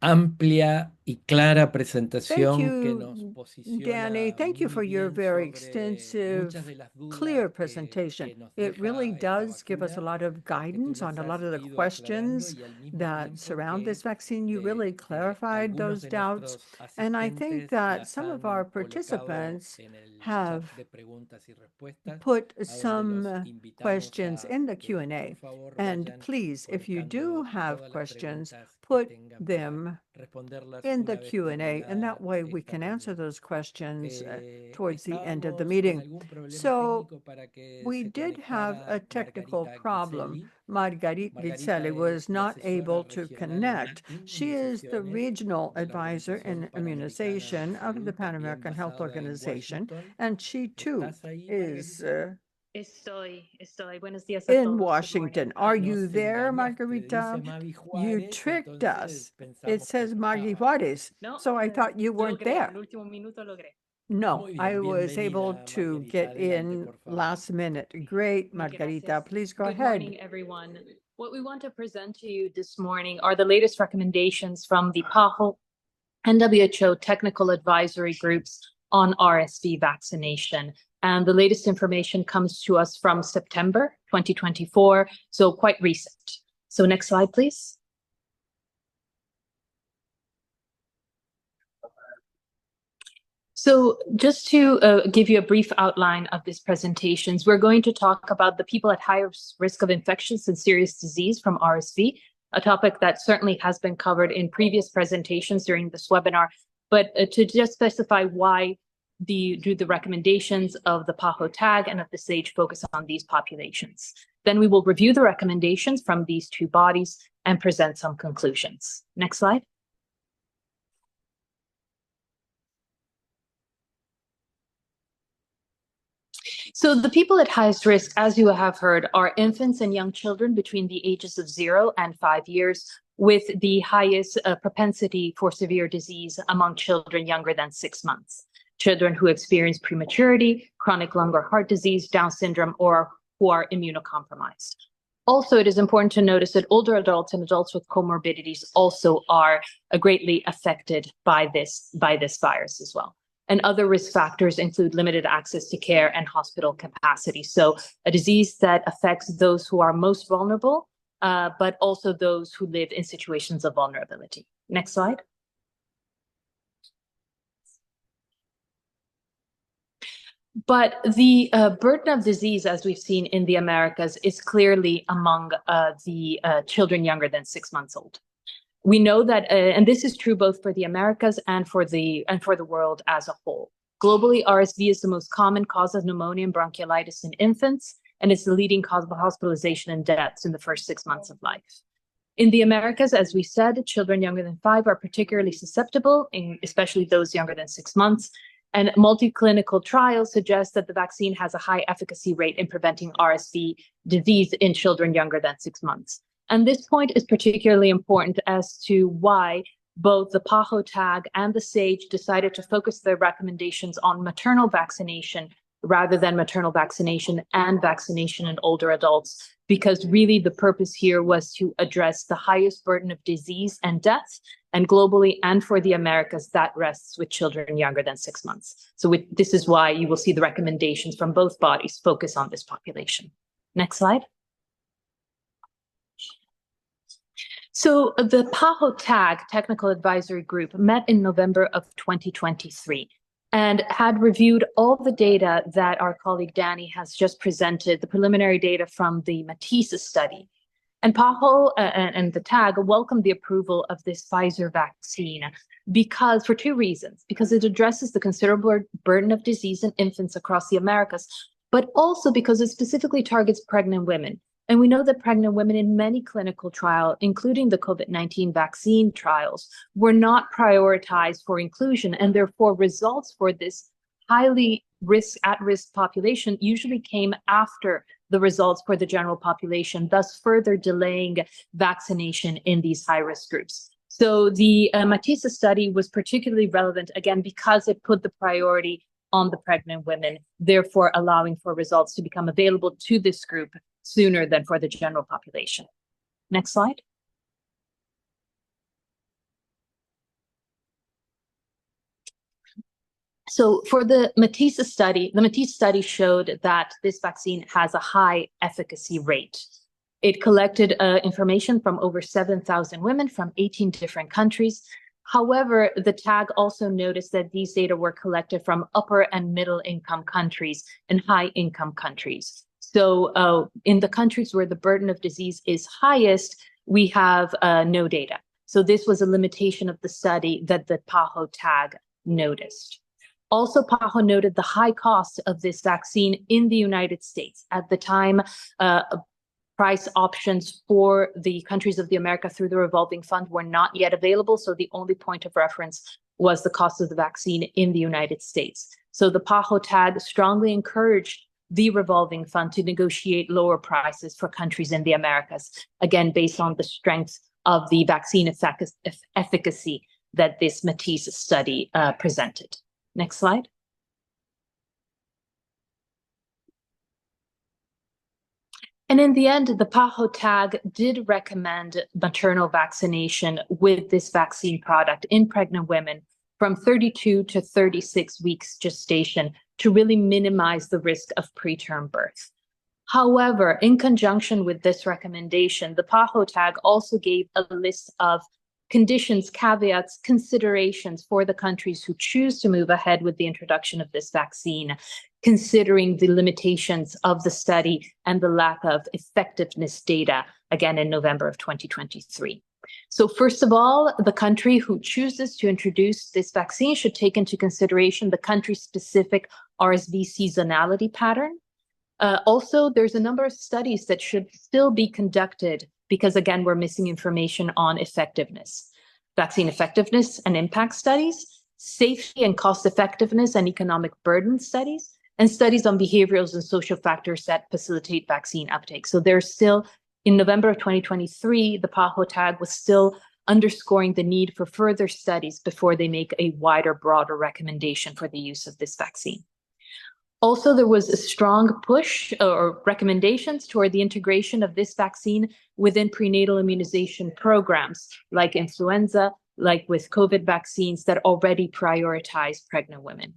amplia y clara Thank presentación que nos you, posiciona Danny. Thank you muy for your bien very sobre extensive, muchas de las clear dudas presentation. que nos It really deja esta does give us a vacuna, lot of que tú guidance on las a lot has of the ido aclarando questions y al mismo that tiempo surround que this vaccine. You really clarified algunos those de doubts. nuestros And I think asistentes that las some of our han colocado participants en el chat have de preguntas y respuestas, put a donde los some invitamos questions a in the que por Q&A. favor And vayan please, if you do colocando have todas las questions, preguntas que put tengan para them responderlas in the una vez Q&A, and that terminada way we esta can answer reunión. those questions towards the end of the Estábamos con meeting. algún problema So técnico para que we se did have a conectara technical Margarita problem. Gizzelli. Margarit Margarita Gizzelli was es la not able asesora to regional connect. en She is the inmunizaciones regional de la advisor Organización in Panamericana de immunization of the Salud, Pan también American Health basada en Organization, Washington. and she too ¿Estás ahí, is Margarita? Estoy. Buenos días a in todos. Good morning. Washington. Are Nos you there, engañaste, Margarita? dice Mavi You Juárez, tricked entonces us. It pensamos que says Maggie estabas. Juarez, No, so I thought you weren't logré, there. al último minuto logré. No, Muy I bien, was able bienvenida, to Margarita. get Adelante, in por favor. last minute. Great, Mil Margarita. gracias. Please go Good ahead. morning, everyone. What we want to present to you this morning are the latest recommendations from the PAHO and WHO technical advisory groups on RSV vaccination. And the latest information comes to us from September 2024, so quite recent. So next slide, please. So just to give you a brief outline of these presentations, we're going to talk about the people at highest risk of infectious and serious disease from RSV, a topic that certainly has been covered in previous presentations during this webinar, but to just specify why the recommendations of the PAHO tag and of the SAGE focus on these populations. Then we will review the recommendations from these two bodies and present some conclusions. Next slide. So the people at highest risk, as you have heard, are infants and young children between the ages of 0 and 5 years, with the highest propensity for severe disease among children younger than 6 months. Children who experience prematurity, chronic lung or heart disease, Down syndrome, or who are immunocompromised. Also, it is important to notice that older adults and adults with comorbidities also are greatly affected by this virus as well. And other risk factors include limited access to care and hospital capacity. So a disease that affects those who are most vulnerable, but also those who live in situations of vulnerability. Next slide. But the burden of disease, as we've seen in the Americas, is clearly among the children younger than 6 months old. We know that, and this is true both for the Americas and for the world as a whole. Globally, RSV is the most common cause of pneumonia and bronchiolitis in infants, and it's the leading cause of hospitalization and deaths in the first 6 months of life. In the Americas, as we said, children younger than 5 are particularly susceptible, especially those younger than 6 months. And multi-clinical trials suggest that the vaccine has a high efficacy rate in preventing RSV disease in children younger than 6 months. And this point is particularly important as to why both the PAHO tag and the SAGE decided to focus their recommendations on maternal vaccination rather than maternal vaccination and vaccination in older adults, because really the purpose here was to address the highest burden of disease and death, and globally and for the Americas, that rests with children younger than 6 months. So this is why you will see the recommendations from both bodies focus on this population. Next slide. So the PAHO tag technical advisory group met in November of 2023 and had reviewed all the data that our colleague Danny has just presented, the preliminary data from the Matisse study. And PAHO and the TAG welcomed the approval of this Pfizer vaccine because for two reasons, because it addresses the considerable burden of disease in infants across the Americas, but also because it specifically targets pregnant women. And we know that pregnant women in many clinical trials, including the COVID-19 vaccine trials, were not prioritized for inclusion, and therefore results for this highly at-risk population usually came after the results for the general population, thus further delaying vaccination in these high-risk groups. So the Matisse study was particularly relevant, again, because it put the priority on the pregnant women, therefore allowing for results to become available to this group sooner than for the general population. Next slide. So for the Matisse study showed that this vaccine has a high efficacy rate. It collected information from over 7,000 women from 18 different countries. However, the TAG also noticed that these data were collected from upper and middle income countries and high income countries. So in the countries where the burden of disease is highest, we have no data. So this was a limitation of the study that the PAHO TAG noticed. Also, PAHO noted the high cost of this vaccine in the United States. At the time, price options for the countries of the America through the revolving fund were not yet available. So the only point of reference was the cost of the vaccine in the United States. So the PAHO TAG strongly encouraged the revolving fund to negotiate lower prices for countries in the Americas, again, based on the strength of the vaccine efficacy that this Matisse study presented. Next slide. And in the end, the PAHO TAG did recommend maternal vaccination with this vaccine product in pregnant women from 32 to 36 weeks gestation to really minimize the risk of preterm birth. However, in conjunction with this recommendation, the PAHO TAG also gave a list of conditions, caveats, considerations for the countries who choose to move ahead with the introduction of this vaccine, considering the limitations of the study and the lack of effectiveness data, again, in November of 2023. So first of all, the country who chooses to introduce this vaccine should take into consideration the country-specific RSV seasonality pattern. Also, there's a number of studies that should still be conducted because, again, we're missing information on effectiveness. Vaccine effectiveness and impact studies, safety and cost effectiveness and economic burden studies, and studies on behaviorals and social factors that facilitate vaccine uptake. So there's still, in November of 2023, the PAHO TAG was still underscoring the need for further studies before they make a wider, broader recommendation for the use of this vaccine. Also, there was a strong push or recommendations toward the integration of this vaccine within prenatal immunization programs like influenza, like with COVID vaccines that already prioritize pregnant women.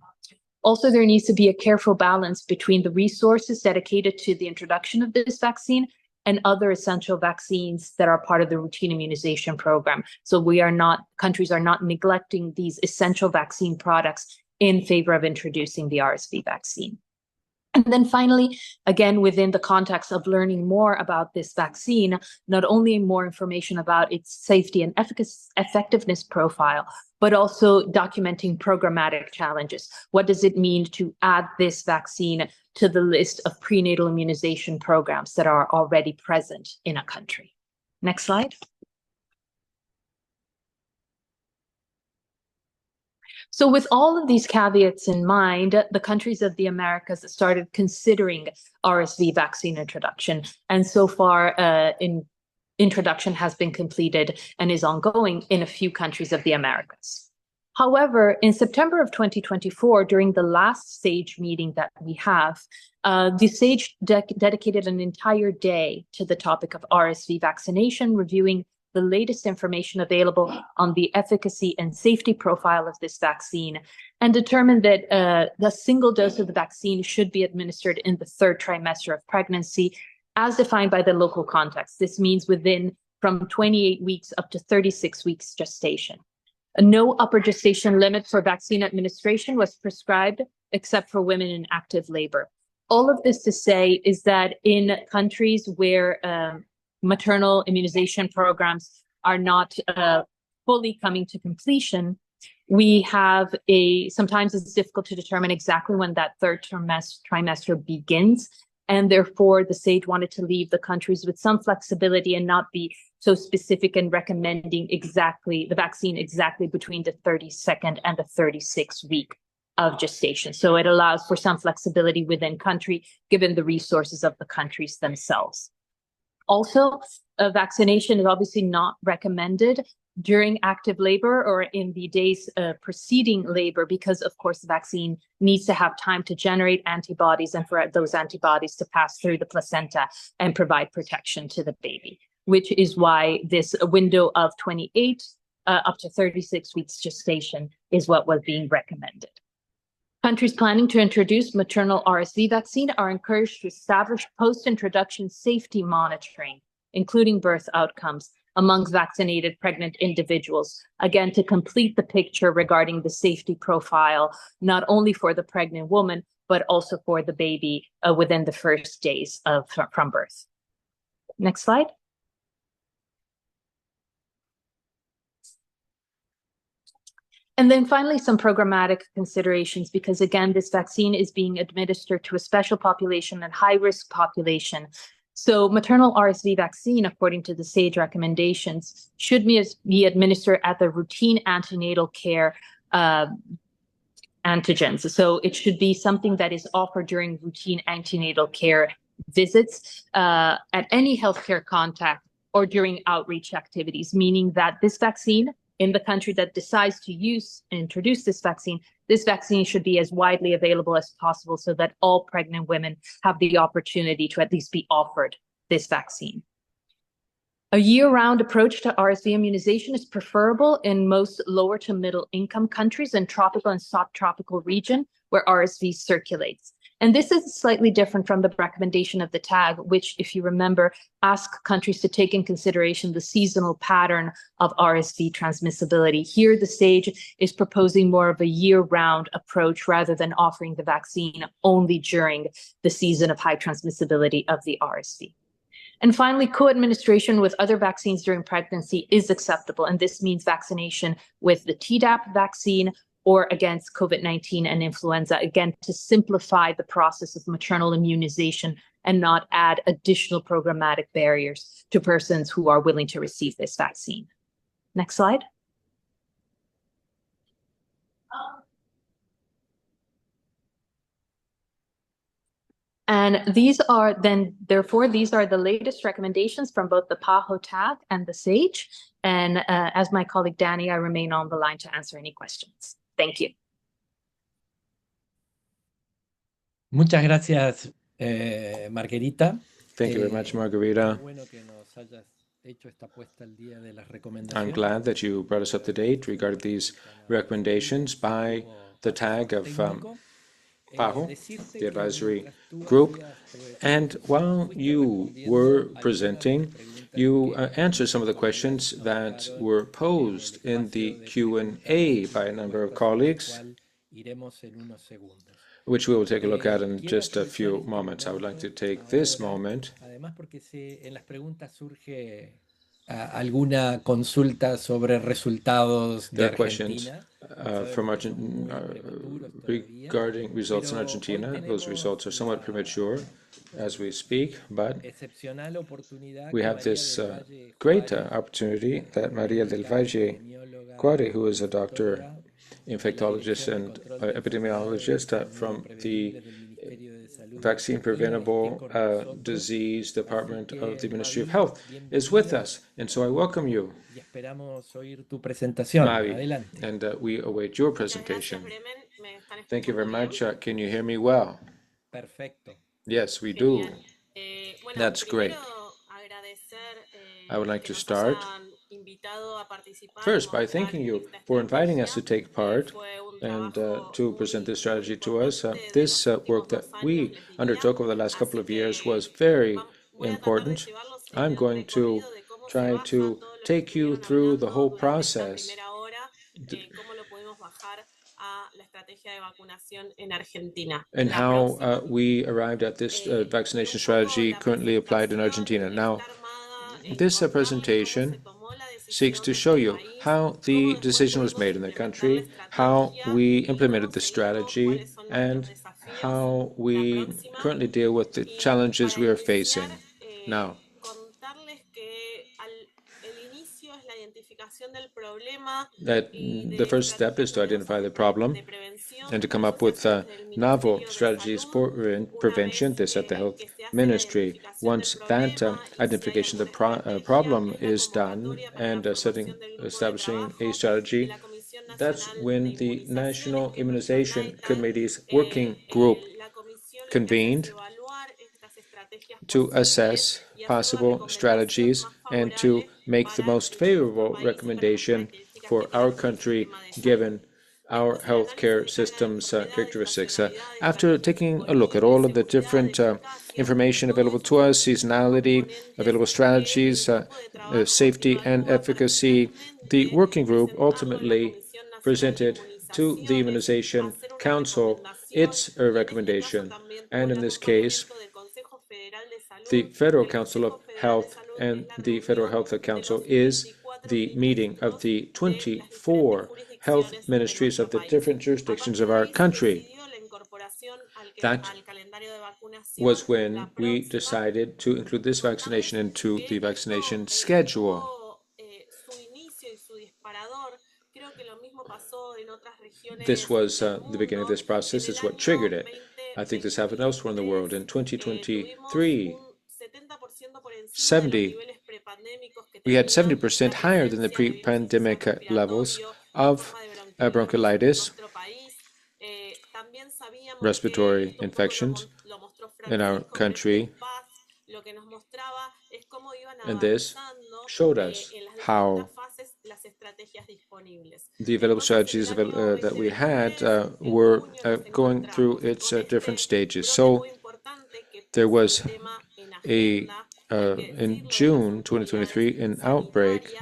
Also, there needs to be a careful balance between the resources dedicated to the introduction of this vaccine and other essential vaccines that are part of the routine immunization program. So countries are not neglecting these essential vaccine products in favor of introducing the RSV vaccine. And then finally, again, within the context of learning more about this vaccine, not only more information about its safety and effectiveness profile, but also documenting programmatic challenges. What does it mean to add this vaccine to the list of prenatal immunization programs that are already present in a country? Next slide. So with all of these caveats in mind, the countries of the Americas started considering RSV vaccine introduction. And so far, introduction has been completed and is ongoing in a few countries of the Americas. However, in September of 2024, during the last SAGE meeting that we have, the SAGE dedicated an entire day to the topic of RSV vaccination, reviewing the latest information available on the efficacy and safety profile of this vaccine, and determined that the single dose of the vaccine should be administered in the third trimester of pregnancy, as defined by the local context. This means within from 28 weeks up to 36 weeks gestation. No upper gestation limit for vaccine administration was prescribed except for women in active labor. All of this to say is that in countries where maternal immunization programs are not fully coming to completion, we have sometimes it's difficult to determine exactly when that third trimester begins. And therefore, the SAGE wanted to leave the countries with some flexibility and not be so specific in recommending exactly the vaccine exactly between the 32nd and the 36th week of gestation. So it allows for some flexibility within country, given the resources of the countries themselves. Also, vaccination is obviously not recommended during active labor or in the days preceding labor, because of course the vaccine needs to have time to generate antibodies and for those antibodies to pass through the placenta and provide protection to the baby, which is why this window of 28 up to 36 weeks gestation is what was being recommended. Countries planning to introduce maternal RSV vaccine are encouraged to establish post-introduction safety monitoring, including birth outcomes, among vaccinated pregnant individuals, again, to complete the picture regarding the safety profile, not only for the pregnant woman, but also for the baby within the first days from birth. Next slide. And then finally, some programmatic considerations, because again, this vaccine is being administered to a special population and high-risk population. So maternal RSV vaccine, according to the SAGE recommendations, should be administered at the routine antenatal care antigens. So it should be something that is offered during routine antenatal care visits at any healthcare contact or during outreach activities, meaning that this vaccine, in the country that decides to use and introduce this vaccine should be as widely available as possible so that all pregnant women have the opportunity to at least be offered this vaccine. A year-round approach to RSV immunization is preferable in most lower to middle income countries and tropical and subtropical region where RSV circulates. And this is slightly different from the recommendation of the TAG, which, if you remember, asks countries to take in consideration the seasonal pattern of RSV transmissibility. Here, the SAGE is proposing more of a year-round approach rather than offering the vaccine only during the season of high transmissibility of the RSV. And finally, co-administration with other vaccines during pregnancy is acceptable. And this means vaccination with the Tdap vaccine or against COVID-19 and influenza, again, to simplify the process of maternal immunization and not add additional programmatic barriers to persons who are willing to receive this vaccine. Next slide. And these are therefore, these are the latest recommendations from both the PAHO TAG and the SAGE. And as my colleague Danny, I remain on the line to answer any questions. Thank you. Muchas gracias, Margarita. Thank you very much, Margarita. I'm glad that you brought us up to date regarding these recommendations by the TAG of PAHO, the advisory group. And while you were presenting, you answered some of the questions that were posed in the Q&A by a number of colleagues, which we will take a look at in just a few moments. I would like to take this moment. Alguna consulta sobre resultados de Argentina. From regarding results in Argentina. Those results are somewhat premature as we speak, but we have this great opportunity that Maria del Valle Cuare, who is a doctor, infectologist and epidemiologist from the Vaccine Preventable Disease Department of the Ministry of Health, is with us. And so I welcome you, Mavi, and we await your presentation. Thank you very much. Can you hear me well? Yes, we do. That's great. I would like to start first by thanking you for inviting us to take part and to present this strategy to us. This work that we undertook over the last couple of years was very important. I'm going to try to take you through the whole process and how we arrived at this vaccination strategy currently applied in Argentina. Now, This presentation seeks to show you how the decision was made in the country, how we implemented the strategy, and how we currently deal with the challenges we are facing. Now, that the first step is to identify the problem and to come up with novel strategies for prevention. This at the health ministry. Once that identification of the problem is done and establishing a strategy, that's when the National Immunization Committee's working group convened to assess possible strategies and to make the most favorable recommendation for our country given our healthcare system's characteristics. After taking a look at all of the different information available to us, seasonality, available strategies, safety and efficacy, the working group ultimately presented to the Immunization Council its recommendation. And in this case, the Federal Council of Health and the Federal Health Council is the meeting of the 24 health ministries of the different jurisdictions of our country. That was when we decided to include this vaccination into the vaccination schedule. This was the beginning of this process. It's what triggered it. I think this happened elsewhere in the world. In 2023, we had 70% higher than the pre-pandemic levels of bronchiolitis, respiratory infections in our country. And this showed us how the available strategies that we had were going through its different stages. So there was in June 2023, an outbreak,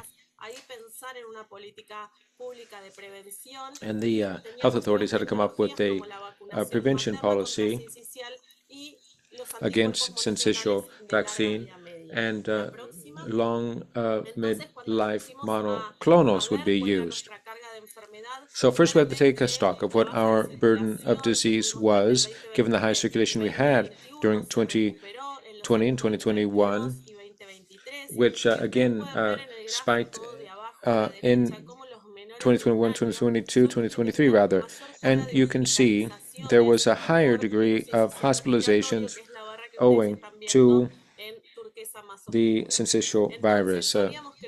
and the health authorities had to come up with a prevention policy against syncytial vaccine, and long mid-life monoclonals would be used. So first we had to take a stock of what our burden of disease was, given the high circulation we had during 2020 and 2021, which again spiked in 2021, 2022, 2023 rather. And you can see there was a higher degree of hospitalizations owing to the syncytial virus,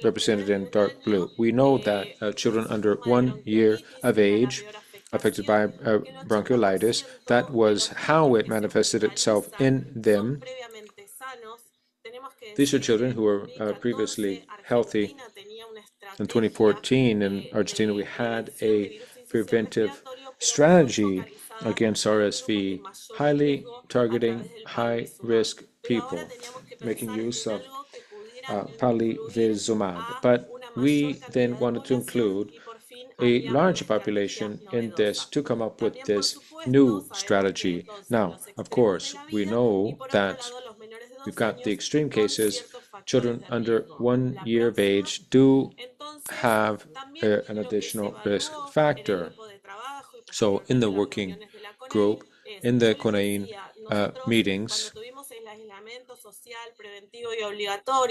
represented in dark blue. We know that children under 1 year of age affected by bronchiolitis, that was how it manifested itself in them. These are children who were previously healthy. In 2014 in Argentina, we had a preventive strategy against RSV, highly targeting high-risk people, making use of palivizumab. But we then wanted to include a large population in this to come up with this new strategy. Now, of course, we know that we've got the extreme cases. Children under 1 year of age do have an additional risk factor. So in the working group, in the CONAIN meetings,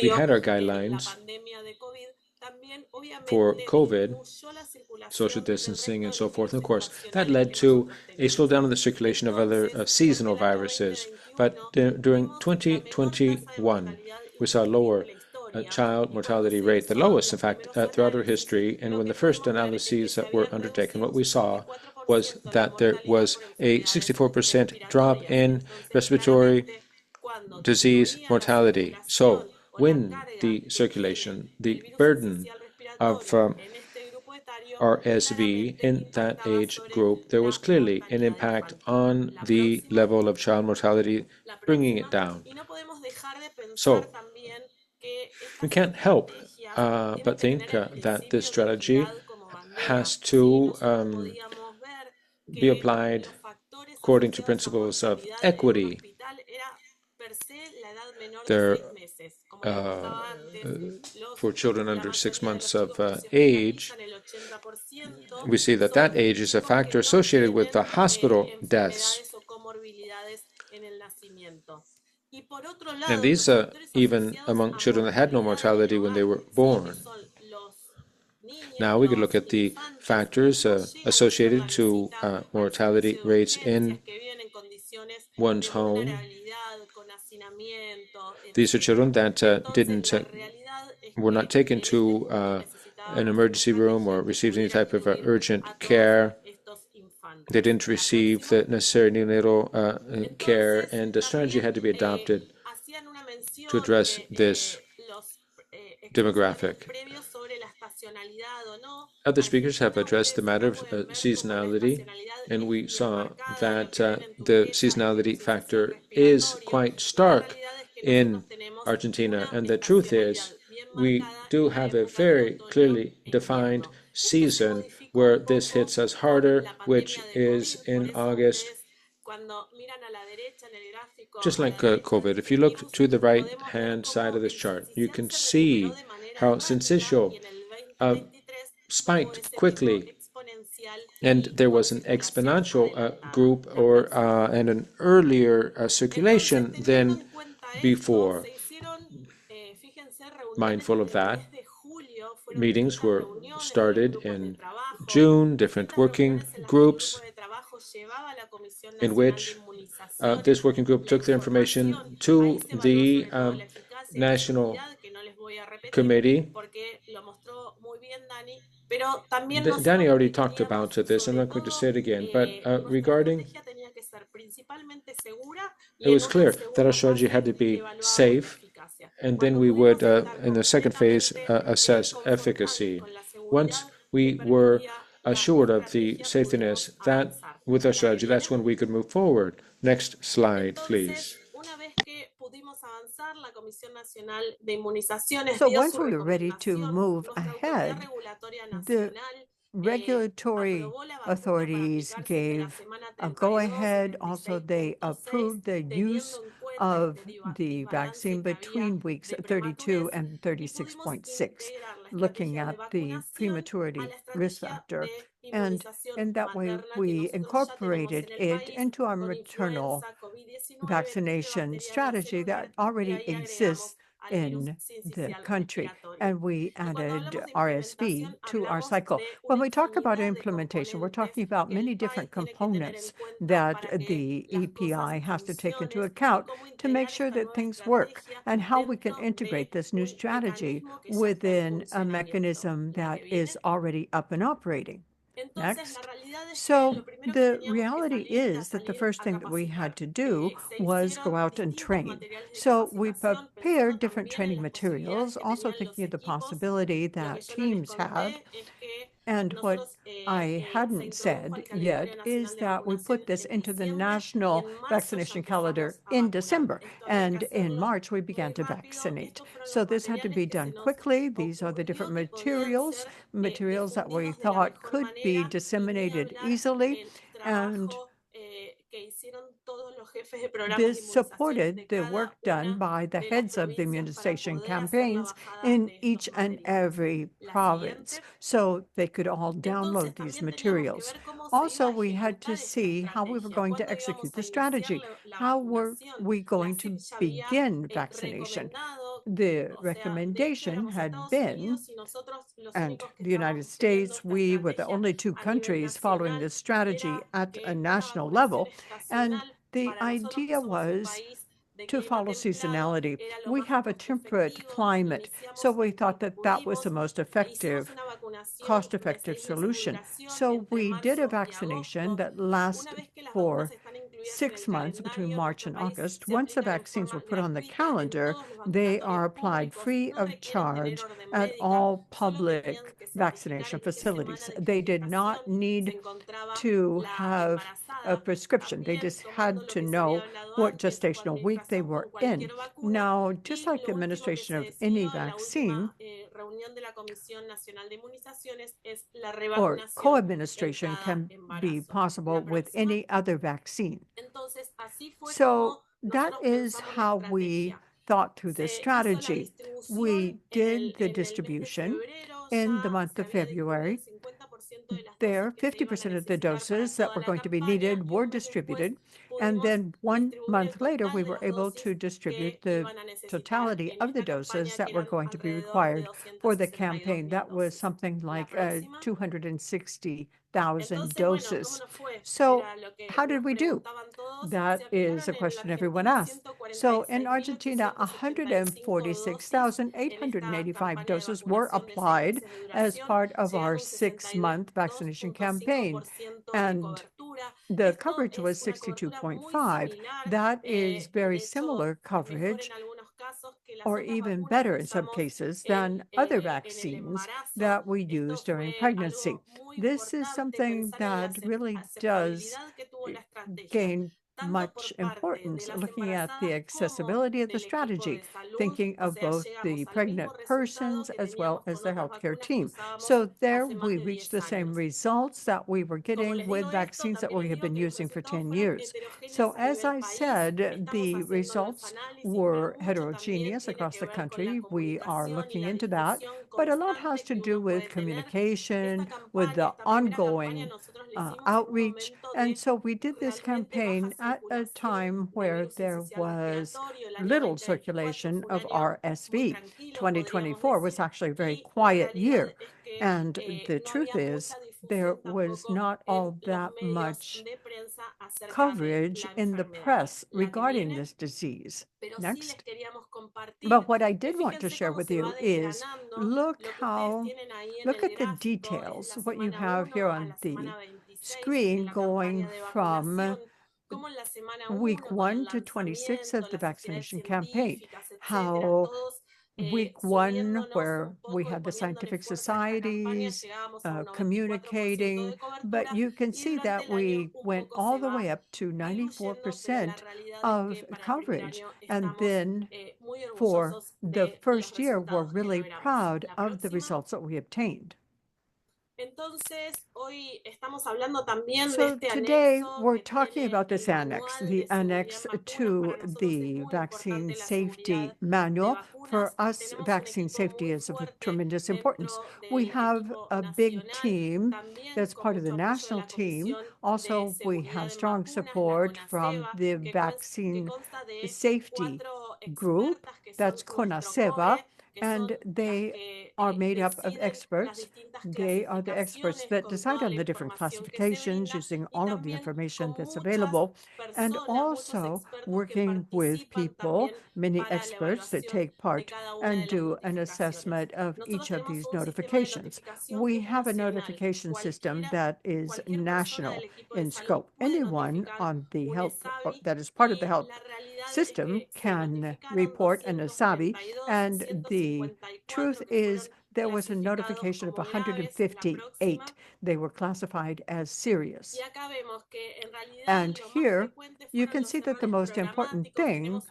we had our guidelines for COVID, social distancing, and so forth. And of course, that led to a slowdown in the circulation of other seasonal viruses. But during 2021, we saw a lower child mortality rate, the lowest, in fact, throughout our history. And when the first analyses were undertaken, what we saw was that there was a 64% drop in respiratory disease mortality. So when the circulation, the burden of RSV in that age group, there was clearly an impact on the level of child mortality, bringing it down. So we can't help but think that this strategy has to be applied according to principles of equity. There for children under 6 months of age, we see that that age is a factor associated with the hospital deaths. And these, even among children that had no mortality when they were born. Now we could look at the factors associated to mortality rates in one's home. These are children that were not taken to an emergency room or received any type of urgent care. They didn't receive the necessary neonatal care, and a strategy had to be adopted to address this demographic. Other speakers have addressed the matter of seasonality, and we saw that the seasonality factor is quite stark in Argentina. And the truth is, we do have a very clearly defined season where this hits us harder, which is in August. Just like COVID, if you look to the right-hand side of this chart, you can see how syncytial spiked quickly, and there was an exponential group and an earlier circulation than before. Mindful of that, meetings were started in June, different working groups in which this working group took their information to the National Committee. Danny already talked about this. I'm not going to say it again, but regarding, it was clear that our strategy had to be safe, and then we would, in the second phase, assess efficacy. Once we were assured of the safetyness that with our strategy, that's when we could move forward. Next slide, please. So once we were ready to move ahead, the regulatory authorities gave a go-ahead. Also, they approved the use of the vaccine between weeks 32 and 36.6, looking at the prematurity risk factor. And in that way, we incorporated it into our maternal vaccination strategy that already exists in the country, and we added RSV to our cycle. When we talk about implementation, we're talking about many different components that the EPI has to take into account to make sure that things work and how we can integrate this new strategy within a mechanism that is already up and operating. Next. So the reality is that the first thing that we had to do was go out and train. So we prepared different training materials, also thinking of the possibility that teams had. And what I hadn't said yet is that we put this into the national vaccination calendar in December, and in March we began to vaccinate. So this had to be done quickly. These are the different materials that we thought could be disseminated easily, and this supported the work done by the heads of the immunization campaigns in each and every province, so they could all download these materials. Also, we had to see how we were going to execute the strategy. How were we going to begin vaccination? The recommendation had been, and the United States, we were the only two countries following this strategy at a national level, and the idea was to follow seasonality. We have a temperate climate, so we thought that that was the most effective, cost-effective solution. So we did a vaccination that lasts for 6 months between March and August. Once the vaccines were put on the calendar, they are applied free of charge at all public vaccination facilities. They did not need to have a prescription. They just had to know what gestational week they were in. Now, just like the administration of any vaccine, or co-administration can be possible with any other vaccine. So that is how we thought through this strategy. We did the distribution in the month of February. There, 50% of the doses that were going to be needed were distributed. And then 1 month later, we were able to distribute the totality of the doses that were going to be required for the campaign. That was something like 260,000 doses. So how did we do? That is a question everyone asks. So in Argentina, 146,885 doses were applied as part of our 6-month vaccination campaign. And the coverage was 62.5. That is very similar coverage, or even better in some cases, than other vaccines that we use during pregnancy. This is something that really does gain much importance, looking at the accessibility of the strategy, thinking of both the pregnant persons as well as the healthcare team. So there we reached the same results that we were getting with vaccines that we have been using for 10 years. So as I said, the results were heterogeneous across the country. We are looking into that, but a lot has to do with communication, with the ongoing outreach. And so we did this campaign at a time where there was little circulation of RSV. 2024 was actually a very quiet year. And the truth is, there was not all that much coverage in the press regarding this disease. Next. But what I did want to share with you is look at the details, what you have here on the screen going from week 1 to 26 of the vaccination campaign. How week 1, where we had the scientific societies communicating, but you can see that we went all the way up to 94% of coverage. And then for the first year, we're really proud of the results that we obtained. So today we're talking about this annex, the annex to the vaccine safety manual. For us, vaccine safety is of tremendous importance. We have a big team that's part of the national team. Also, we have strong support from the vaccine safety group, that's CONASEVA, and they are made up of experts. They are the experts that decide on the different classifications using all of the information that's available, and also working with people, many experts that take part and do an assessment of each of these notifications. We have a notification system that is national in scope. Anyone on the health that is part of the health system can report an ASABI, and the truth is there was a notification of 158. They were classified as serious. And here you can see that the most important thing,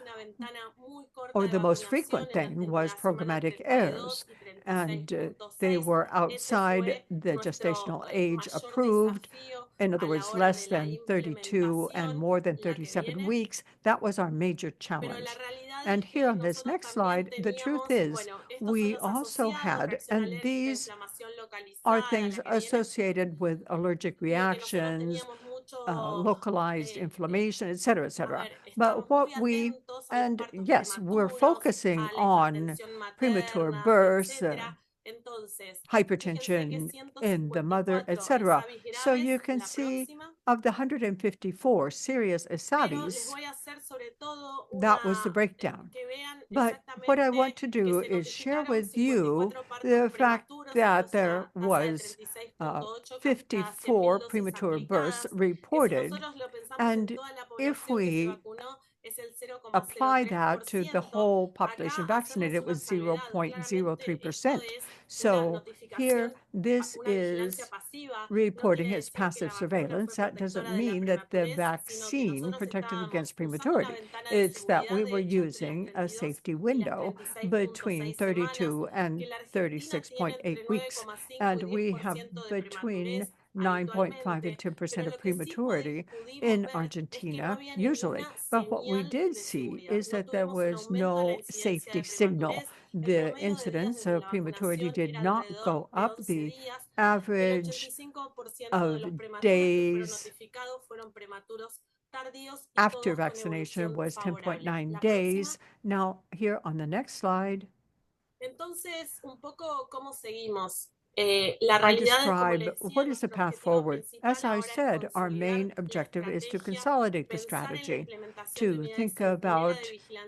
or the most frequent thing, was programmatic errors. And they were outside the gestational age approved. In other words, less than 32 and more than 37 weeks. That was our major challenge. And here on this next slide, the truth is we also had, and these are things associated with allergic reactions, localized inflammation, et cetera, et cetera. But and yes, we're focusing on premature births, hypertension in the mother, etc. So you can see of the 154 serious ASABIs, that was the breakdown. But what I want to do is share with you the fact that there was 54 premature births reported. And if we apply that to the whole population vaccinated, it was 0.03%. So here, this is reporting as passive surveillance. That doesn't mean that the vaccine protected against prematurity. It's that we were using a safety window between 32 and 36.8 weeks. And we have between 9.5 and 10% of prematurity in Argentina, usually. But what we did see is that there was no safety signal. The incidence of prematurity did not go up. The average of days after vaccination was 10.9 days. Now, here on the next slide, I describe what is the path forward. As I said, our main objective is to consolidate the strategy, to think about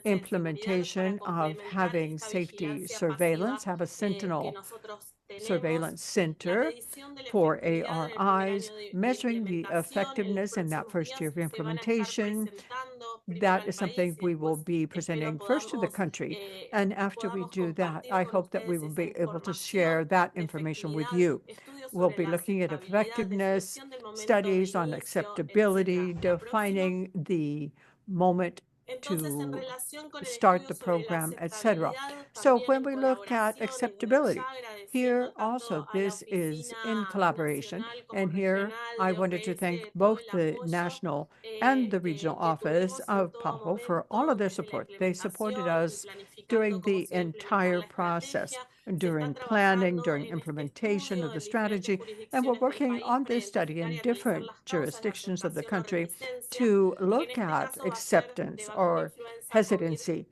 implementation of having safety surveillance, have a sentinel surveillance center for ARIs, measuring the effectiveness in that first year of implementation. That is something we will be presenting first to the country. And after we do that, I hope that we will be able to share that information with you. We'll be looking at effectiveness, studies on acceptability, defining the moment to start the program, etc. So when we look at acceptability, here also this is in collaboration. And here I wanted to thank both the national and the regional office of PAHO for all of their support. They supported us during the entire process, during planning, during implementation of the strategy, and we're working on this study in different jurisdictions of the country to look at acceptance or hesitancy.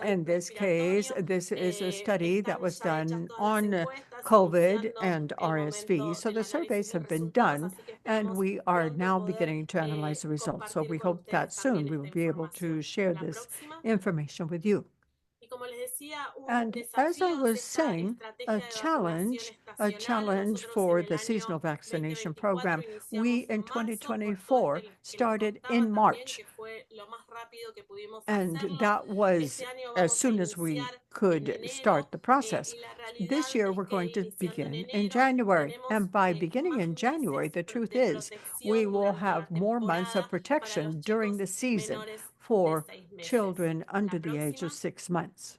In this case, this is a study that was done on COVID and RSV. So the surveys have been done, and we are now beginning to analyze the results. So we hope that soon we will be able to share this information with you. And as I was saying, a challenge for the seasonal vaccination program, we in 2024 started in March. And that was as soon as we could start the process. This year, we're going to begin in January. And by beginning in January, the truth is we will have more months of protection during the season for children under the age of 6 months.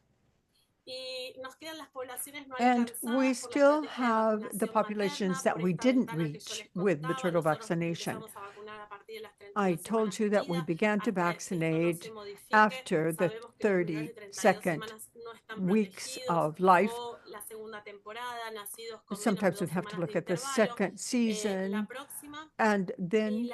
And we still have the populations that we didn't reach with maternal vaccination. I told you that we began to vaccinate after the 32nd weeks of life. Sometimes we have to look at the second season, and then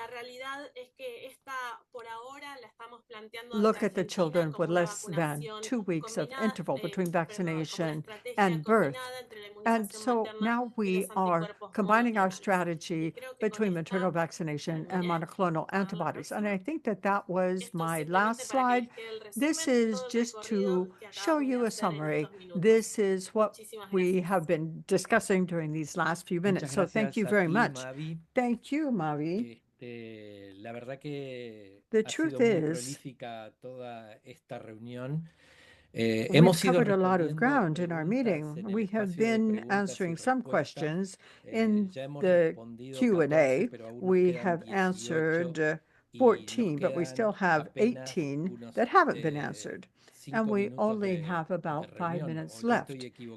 look at the children with less than 2 weeks of interval between vaccination and birth. And so now we are combining our strategy between maternal vaccination and monoclonal antibodies. And I think that that was my last slide. This is just to show you a summary. This is what we have been discussing during these last few minutes. So thank you very much. Thank you, Mavi. La verdad que The ha truth sido muy is, prolífica toda esta reunión. we've covered a lot of ground in our meeting. We have been answering some questions in the Q&A. We have answered 14, but we still have 18 that haven't been answered. And we only have about 5 minutes left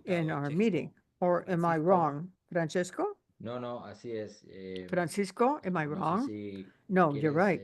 in our meeting. Or am I wrong, Francesco? No, no, así es. Francisco, am I No sé wrong? si No, you're quieres right.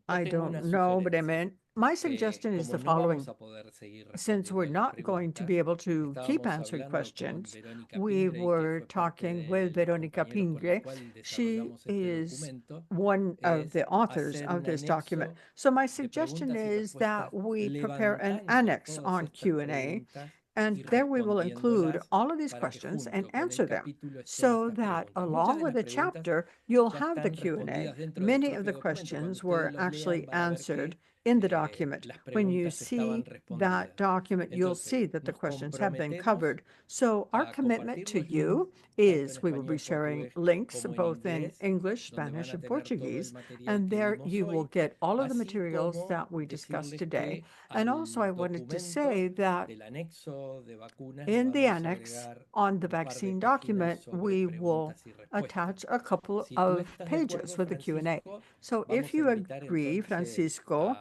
I tengo don't una know, but I sugerencia. meant my suggestion is Como the no following. vamos a poder seguir Since we're respondiendo las not going to preguntas, be able to keep estábamos answering hablando con questions, Verónica we Pingre, que were fue parte talking with del Veronica compañero con el Pingre. cual She desarrollamos este is documento, one of the authors hacer of un this document. anexo So my de suggestion preguntas y is that respuestas we prepare an levantando annex todas on estas Q&A, preguntas and y there we will include respondiéndolas all of these para que questions and junto con answer el them, capítulo estén so estas that preguntas. Muchas along de with las the preguntas chapter, you'll ya have the están Q&A. respondidas dentro del Many of propio the documento. Cuando questions ustedes were los actually lean van a ver answered que in the document. las When you preguntas estaban see respondidas. that document, you'll Entonces, see that the nos questions have been comprometemos covered. So our a commitment compartir to los you links, tanto en is we will be español, sharing portugués links como en both in inglés, English, donde van Spanish, a and tener todo el Portuguese, material and que there dimos you will hoy, get all of the así materials como that we discussed decirles today. que And also I al wanted to documento say that del anexo de vacunas le in the vamos a annex agregar on the un par de vaccine páginas document, sobre we will preguntas y respuestas. attach a couple Si tú of estás de pages acuerdo, with the Q&A. Francisco, So if vamos a you invitar agree, entonces Francisco,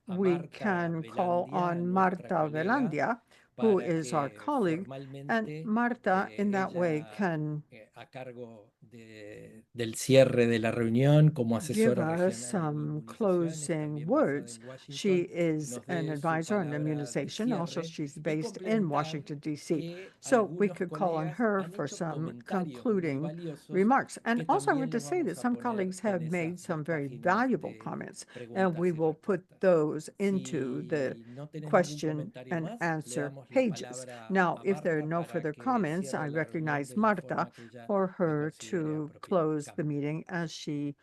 a we Marta can call Velandia, on nuestra Marta colega, Velandia, who para is our que colleague, and formalmente Marta in that way ella can a cargo del cierre de la reunión como give asesora us regional en some inmunizaciones, closing también basada words. en She Washington, is nos an dé su advisor on palabra de immunization. Also, cierre she's y based in complementar Washington, D.C. que So we algunos could call on colegas her han for hecho some comentarios muy concluding valiosos remarks. And que also, I también want to los say that vamos a some poner colleagues en have esas made some dos very páginas valuable de comments, and preguntas we y will put respuestas. those into the Si no tenés ningún question comentario and más, le answer damos la pages. palabra Now, a if there are Marta no para further que comments, cierre I la reunión recognize de la Marta forma que ella for lo her considere to apropiado. close the Carmen. meeting as she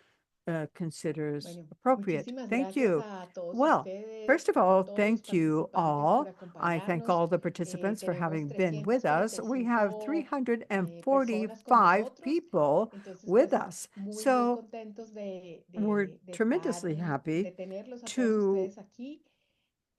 considers Bueno, appropriate. muchísimas Thank gracias you. a todos Well, ustedes, first of a all, todos los thank you participantes por all. I thank acompañarnos. all the participants for Tenemos having been with us. We have 345 personas con 345 nosotros, people entonces with pues us. muy So contentos we're de tremendously happy de tenerlos a todos to ustedes aquí.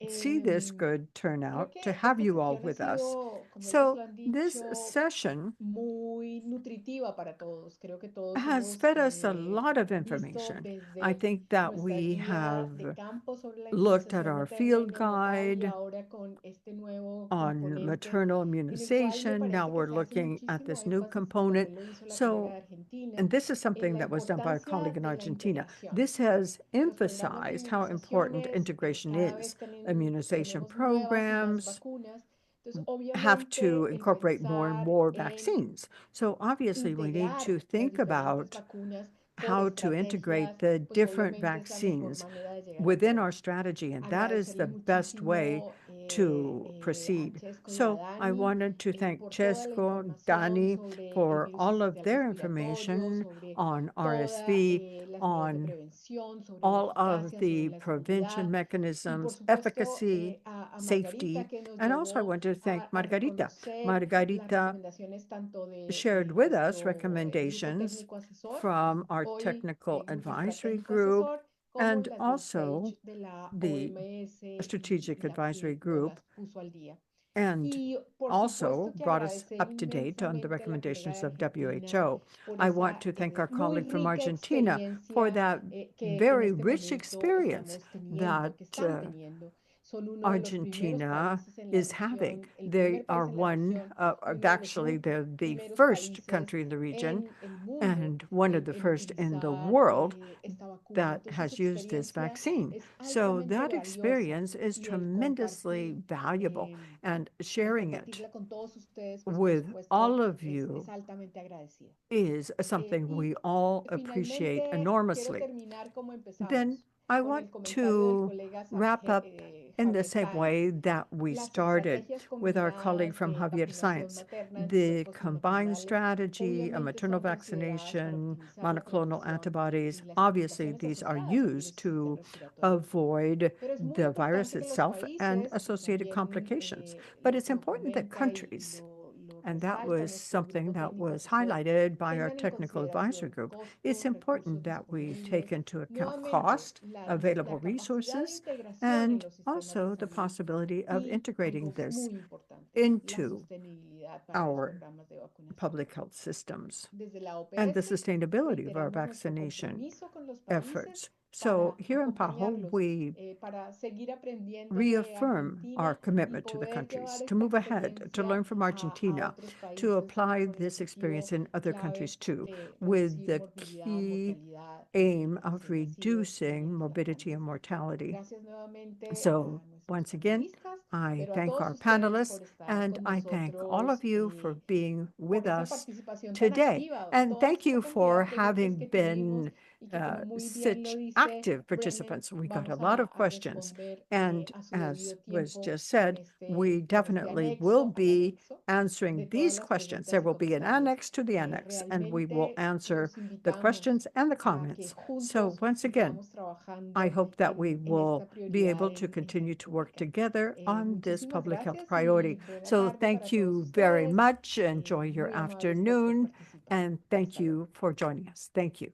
see this Em, good Creo turnout, to que have esta you all sesión ha with us. sido, como ellos So lo han this dicho, session muy nutritiva para todos. Creo que todos has hemos fed us a lot of visto information. I desde think that nuestra we guía de have campo sobre la looked at inmunización our materna y field neonatal y guide ahora con este nuevo on componente maternal en el cual me immunization. Now parece que we're se hace looking at muchísimo this new énfasis y también component. lo hizo la colega So, de Argentina and this is en something la that was done by a importancia colleague in de la Argentina. integración. This has Los programas de emphasized how important inmunizaciones integration cada vez is. Immunization tenemos nuevas y más programs vacunas. Entonces, have to obviamente, el incorporate more and pensar more en vaccines. So obviously we need integrar to las think diferentes about vacunas por how to integrate estrategias, the pues different obviamente es la mejor vaccines manera de llegar a within our todos. strategy, and that is Agradecerle the best way muchísimo to a proceed. Chesco y a So I Dani wanted to thank por toda la Chesco, información Dani, sobre el for virus all of sincitial their respiratorio, information sobre on todas RSV, las medidas de on prevención, sobre la all of eficacia, sobre the la seguridad prevention y por mechanisms, supuesto efficacy, a Margarita safety. que nos And also I llevó want to thank a Margarita. reconocer las Margarita recomendaciones tanto de shared with us nuestro grupo recommendations técnico asesor, from our hoy technical grupo advisory estratégico group asesor, como and las del also SAGE de la the OMS strategic y la advisory que nos group, las puso al día. and Y por also supuesto que brought us agradecer up to date on the inmensamente a la colega de recommendations of Argentina WHO. por I want esa to thank our muy colleague from rica Argentina for experiencia that que en very este rich momento experience estamos teniendo, that que están teniendo. Son uno de los primeros Argentina países en la is having. región, el They primer país are en la one, región, uno de los actually, they're the primeros first países country in the region en el mundo and one of the en first in the utilizar world esta vacuna. that Entonces su has used this experiencia vaccine. es So altamente that valiosa experience is y el tremendously compartir valuable, and sharing it compartirla con todos ustedes, pues por with supuesto all of es you altamente agradecida. is something Y we all appreciate finalmente quiero enormously. terminar como Then empezamos, I con want el comentario del to colega wrap up in the Javier same Sáenz. way that we Las started estrategias with our colleague combinadas from de Javier vacunación Science. materna, The anticuerpos combined monoclonales, strategy, a obviamente maternal son consideradas para vaccination, optimizar la monoclonal protección antibodies, y las obviously implicaciones these are asociadas al virus used sincitial to respiratorio. avoid Pero es muy the virus importante que los itself and países, y associated también complications. But it's lo important that comenta y countries, lo and that resalta was nuestro something grupo that técnico was asesor, highlighted by our tengan en technical advisory consideración group. It's costos, recursos important that we disponibles, take into account nuevamente cost, available nuestra capacidad de resources, integración en and los sistemas de also the salud possibility of y integrating algo this muy importante, la into sostenibilidad para los our programas de vacunación. public health systems Desde la and the OPS sustainability of our reiteramos nuestro vaccination compromiso con los países efforts. So para here in PAHO, acompañarlos, we para seguir aprendiendo de reaffirm our Argentina y commitment to the poder countries llevar to esta move ahead, to experiencia learn from a Argentina, otros to países apply con el this experience objetivo in other clave countries too, de with reducir the morbilidad, key mortalidad aim y of ser nacidos y reducing mayores de morbidity and 4 meses. mortality. Gracias nuevamente So a nuestros once again, panelistas, I pero a thank todos our ustedes panelists por estar and con I thank all of nosotros, you for being por with esta us participación tan today. activa, And toda thank esta you for cantidad de preguntas having que tuvimos been y que como muy bien lo such dice active Bremen, participants. We got a vamos lot of a questions. responder And a su as debido was tiempo just said, we con este definitely will anexo al be anexo de answering todas these las questions. There preguntas y will be an comentarios. annex to the annex, and we will Realmente answer los the invitamos questions and the a que comments. So juntos once again, sigamos I trabajando hope that we en will esta be prioridad able to en continue salud to work pública. together on this Muchísimas public health gracias y priority. buena So tarde para thank todos you very ustedes. much. Enjoy your Muy amables por afternoon, participar. and thank Hasta luego. you for joining us. Thank you.